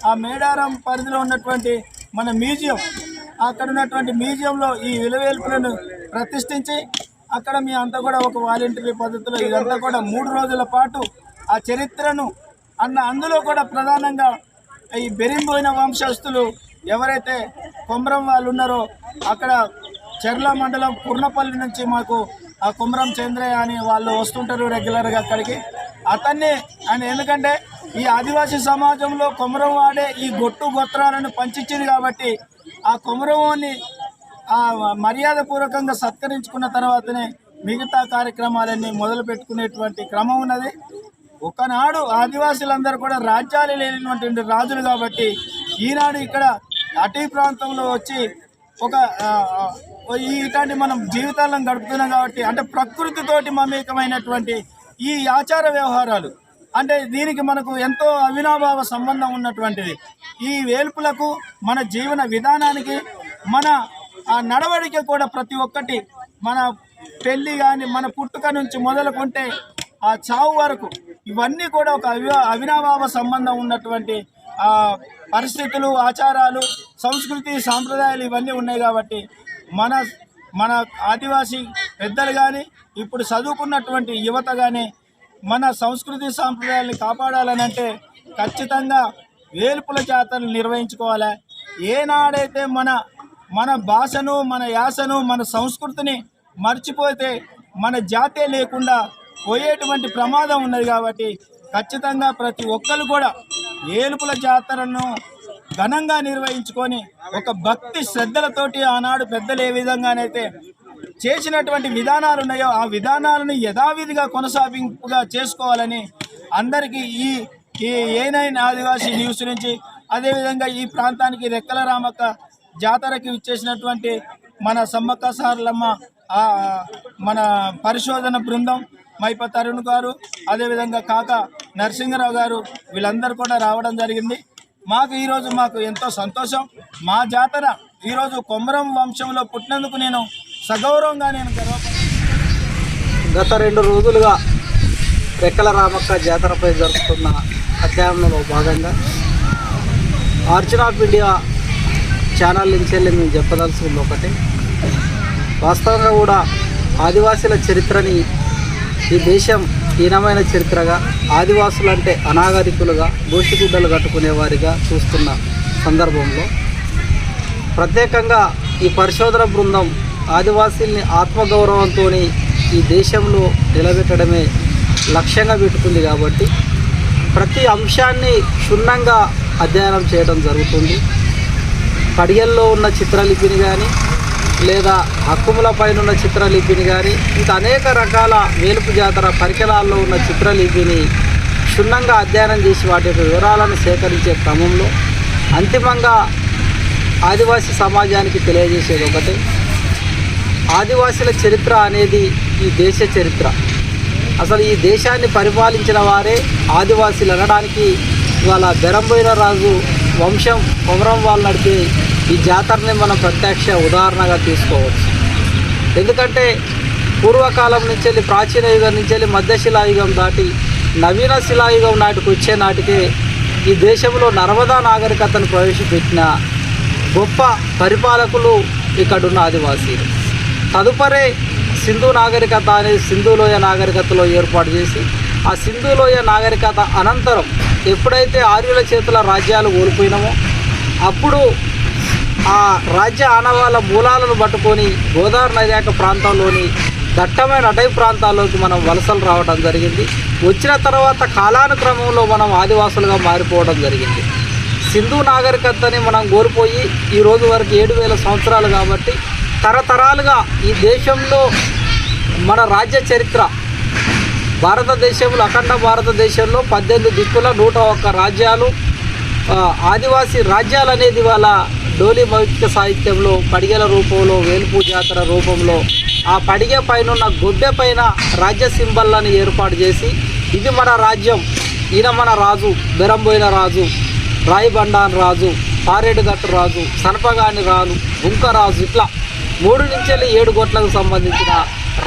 ఆ మేడారం పరిధిలో ఉన్నటువంటి మన మ్యూజియం, అక్కడ ఉన్నటువంటి మ్యూజియంలో ఈ ఇలవేల్పులను ప్రతిష్ఠించి అక్కడ మీ అంతా కూడా ఒక వాలంటరీ పద్ధతిలో ఇదంతా కూడా 3 రోజుల పాటు ఆ చరిత్రను అందులో కూడా ప్రధానంగా ఈ బెరింబోయిన వంశస్థులు ఎవరైతే కొమరం వాళ్ళు ఉన్నారో అక్కడ చెర్ల మండలం కుర్నపల్లి నుంచి మాకు ఆ కొమరం చంద్రయ్య అని వాళ్ళు వస్తుంటారు రెగ్యులర్గా అక్కడికి. అతన్ని ఎందుకంటే ఈ ఆదివాసీ సమాజంలో కొమరం వాడే ఈ గొత్రాలను పంచిచ్చింది. కాబట్టి ఆ కొమరంని మర్యాదపూర్వకంగా సత్కరించుకున్న తర్వాతనే మిగతా కార్యక్రమాలన్నీ మొదలు పెట్టుకునేటువంటి క్రమం ఉన్నది. ఒకనాడు ఆదివాసులందరూ కూడా రాజ్యాలు లేనటువంటి రాజులు. కాబట్టి ఈనాడు ఇక్కడ అటవీ ప్రాంతంలో వచ్చి ఇట్లాంటి మనం జీవితాలను గడుపుతున్నాం. కాబట్టి అంటే ప్రకృతితోటి మమేకమైనటువంటి ఈ ఆచార వ్యవహారాలు అంటే దీనికి మనకు ఎంతో అవినాభావ సంబంధం ఉన్నటువంటిది. ఈ వేల్పులకు, మన జీవన విధానానికి, మన నడవడిక కూడా ప్రతి ఒక్కటి మన పెళ్ళి కానీ మన పుట్టుక నుంచి మొదలుకుంటే ఆ చావు వరకు ఇవన్నీ కూడా ఒక అవినాభావ సంబంధం ఉన్నటువంటి పరిస్థితులు, ఆచారాలు, సంస్కృతి, సాంప్రదాయాలు ఇవన్నీ ఉన్నాయి. కాబట్టి మన ఆదివాసీ పెద్దలు కానీ ఇప్పుడు చదువుకున్నటువంటి యువత కానీ మన సంస్కృతి సాంప్రదాయాన్ని కాపాడాలనంటే ఖచ్చితంగా వేల్పుల జాతరలు నిర్వహించుకోవాలి. ఏనాడైతే మన భాషను, మన యాసను, మన సంస్కృతిని మర్చిపోతే మన జాతే లేకుండా పోయేటువంటి ప్రమాదం ఉన్నది. కాబట్టి ఖచ్చితంగా ప్రతి ఒక్కరు కూడా ఏలుపుల జాతరను ఘనంగా నిర్వహించుకొని ఒక భక్తి శ్రద్ధలతోటి ఆనాడు పెద్దలు ఏ విధంగానైతే చేసినటువంటి విధానాలు ఉన్నాయో ఆ విధానాలను యథావిధిగా కొనసాగింపుగా చేసుకోవాలని అందరికీ ఈ ఏనైన్ ఆదివాసీ న్యూస్ నుంచి, అదేవిధంగా ఈ ప్రాంతానికి రెక్కల రామక్క జాతరకి ఇచ్చేసినటువంటి మన సమ్మక్క సారలమ్మ మన పరిశోధన బృందం, మైప తరుణ్ గారు, అదేవిధంగా కాక నరసింహరావు గారు వీళ్ళందరూ కూడా రావడం జరిగింది. ఈరోజు మాకు ఎంతో సంతోషం. మా జాతర ఈరోజు కొమరం వంశంలో పుట్టినందుకు నేను సగౌరవంగా గత 2 రోజులుగా రెక్కల రామక్క జాతరపై జరుపుతున్న అధ్యయనంలో భాగంగా ఆర్చర్ ఆఫ్ ఇండియా ఛానల్ నుంచి వెళ్ళి మేము చెప్పదలుచుకుంది ఒకటి. వాస్తవంగా కూడా ఆదివాసీల చరిత్రని ఈ దేశం హీనమైన చరిత్రగా, ఆదివాసులంటే అనాగరికులుగా, గోషిగుడ్డలు కట్టుకునేవారిగా చూస్తున్న సందర్భంలో ప్రత్యేకంగా ఈ పరిశోధన బృందం ఆదివాసీల్ని ఆత్మగౌరవంతో ఈ దేశంలో నిలబెట్టడమే లక్ష్యంగా పెట్టుకుంది కాబట్టి ప్రతి అంశాన్ని క్షుణ్ణంగా అధ్యయనం చేయడం జరుగుతుంది. పడియల్లో ఉన్న చిత్రలిపిని కానీ లేదా హక్కుముల పైన ఉన్న చిత్రలిపిని కానీ ఇంకా అనేక రకాల వేలుపు జాతర పరికరాల్లో ఉన్న చిత్రలిపిని క్షుణ్ణంగా అధ్యయనం చేసి వాటి యొక్క వివరాలను సేకరించే క్రమంలో అంతిమంగా ఆదివాసీ సమాజానికి తెలియజేసేది ఒకటే, ఆదివాసీల చరిత్ర అనేది ఈ దేశ చరిత్ర. అసలు ఈ దేశాన్ని పరిపాలించిన వారే ఆదివాసీలు అనడానికి ఇవాళ బెరంబోయిన రాజు వంశం కొమరం వాళ్ళు నడిపే ఈ జాతరని మనం ప్రత్యక్ష ఉదాహరణగా తీసుకోవచ్చు. ఎందుకంటే పూర్వకాలం నుంచి వెళ్ళి, ప్రాచీన యుగం నుంచి వెళ్ళి మధ్యశిలాయుగం దాటి నవీన శిలాయుగం నాటికి వచ్చే నాటికే ఈ దేశంలో నర్మదా నాగరికతను ప్రవేశపెట్టిన గొప్ప పరిపాలకులు ఇక్కడున్న ఆదివాసీలు. తదుపరి సింధు నాగరికత అనేది సింధులోయ నాగరికతలో ఏర్పాటు చేసి, ఆ సింధులోయ నాగరికత అనంతరం ఎప్పుడైతే ఆర్యుల చేతుల రాజ్యాలు కోల్పోయినామో అప్పుడు ఆ రాజ్య ఆనవాళ్ళ మూలాలను పట్టుకొని గోదావరి నదియాక ప్రాంతంలోని దట్టమైన అటవీ ప్రాంతాల్లోకి మనం వలసలు రావడం జరిగింది. వచ్చిన తర్వాత కాలానుక్రమంలో మనం ఆదివాసులుగా మారిపోవడం జరిగింది. సింధు నాగరికతని మనం కోల్పోయి ఈ రోజు వరకు 7,000 సంవత్సరాలు కాబట్టి తరతరాలుగా ఈ దేశంలో మన రాజ్య చరిత్ర, భారతదేశంలో అఖండ భారతదేశంలో 18 దిక్కుల 101 రాజ్యాలు, ఆదివాసీ రాజ్యాలు అనేది వాళ్ళ డోలి మౌఖిక సాహిత్యంలో పడిగెల రూపంలో, వేలుపు జాతర రూపంలో ఆ పడిగె పైన ఉన్న గొబ్బె పైన రాజ్య సింబల్లను ఏర్పాటు చేసి ఇది మన రాజ్యం, ఈయన మన రాజు, బెరంబోయిన రాజు, రాయిబండాన్ రాజు, పారేడుగట్టు రాజు, సనపగాని రాజు, బుంకరాజు, ఇట్లా 3 నుంచి 7 గొట్లకు సంబంధించిన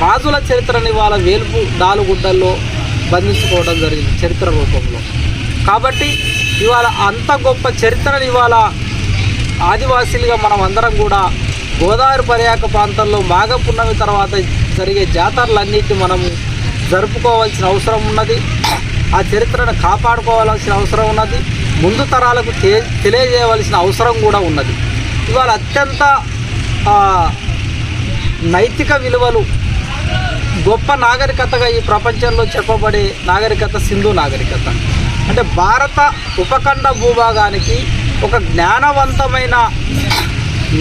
రాజుల చరిత్రని వాళ్ళ వేలుపు డాలుగుడ్డల్లో బంధించుకోవడం జరిగింది చరిత్ర రూపంలో. కాబట్టి ఇవాళ అంత గొప్ప చరిత్రని ఇవాళ ఆదివాసీలుగా మనం అందరం కూడా గోదావరి పర్యాక ప్రాంతంలో మాఘ పున్నమి తర్వాత జరిగే జాతరలన్నిటిని మనము జరుపుకోవాల్సిన అవసరం ఉన్నది. ఆ చరిత్రను కాపాడుకోవాల్సిన అవసరం ఉన్నది. ముందు తరాలకు తెలియజేయవలసిన అవసరం కూడా ఉన్నది. ఇవాళ అత్యంత నైతిక విలువలు గొప్ప నాగరికతగా ఈ ప్రపంచంలో చెప్పబడే నాగరికత సింధు నాగరికత. అంటే భారత ఉపఖండ భూభాగానికి ఒక జ్ఞానవంతమైన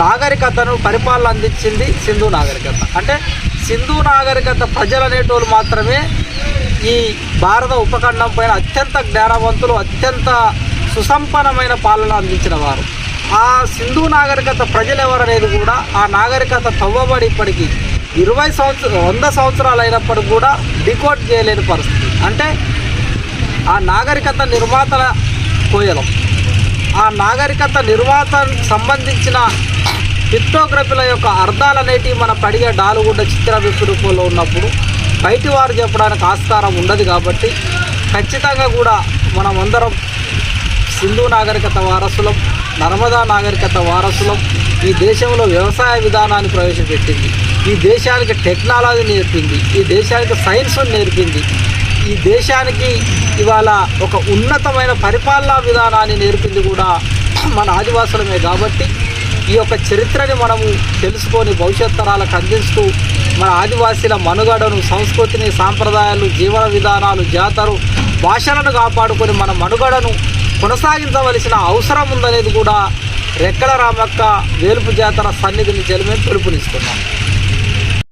నాగరికతను పరిపాలన అందించింది సింధు నాగరికత. అంటే సింధు నాగరికత ప్రజలు అనేటోళ్ళు మాత్రమే ఈ భారత ఉపఖండం పైన అత్యంత జ్ఞానవంతులు, అత్యంత సుసంపన్నమైన పాలన అందించిన వారు. ఆ సింధు నాగరికత ప్రజలు ఎవరనేది కూడా ఆ నాగరికత తవ్వబడి ఇప్పటికీ 100 సంవత్సరాలు అయినప్పటికీ కూడా డికోడ్ చేయలేని పరిస్థితి. అంటే ఆ నాగరికత నిర్మాతల కోయలం, ఆ నాగరికత నిర్మాతానికి సంబంధించిన పిక్టోగ్రఫీల యొక్క అర్థాలు అనేటివి మన పడిగే డాలుగుడ్డ చిత్ర రూపంలో ఉన్నప్పుడు బయటి వారు చెప్పడానికి ఆస్కారం ఉండదు. కాబట్టి ఖచ్చితంగా కూడా మనం అందరం సింధు నాగరికత వారసులం, నర్మదా నాగరికత వారసులం. ఈ దేశంలో వ్యవసాయ విధానాన్ని ప్రవేశపెట్టింది, ఈ దేశానికి టెక్నాలజీ నేర్పింది, ఈ దేశానికి సైన్స్ నేర్పింది, ఈ దేశానికి ఇవాళ ఒక ఉన్నతమైన పరిపాలనా విధానాన్ని నేర్పింది కూడా మన ఆదివాసులమే. కాబట్టి ఈ యొక్క చరిత్రని మనము తెలుసుకొని భవిష్యత్ తరాలకు అందిస్తూ మన ఆదివాసీల మనుగడను, సంస్కృతిని, సాంప్రదాయాలు, జీవన విధానాలు, జాతర, భాషలను కాపాడుకొని మన మనుగడను కొనసాగించవలసిన అవసరం ఉందనేది కూడా రెక్కల రామక్క వేలుపు జాతర సన్నిధిని మేము పిలుపునిస్తున్నాం.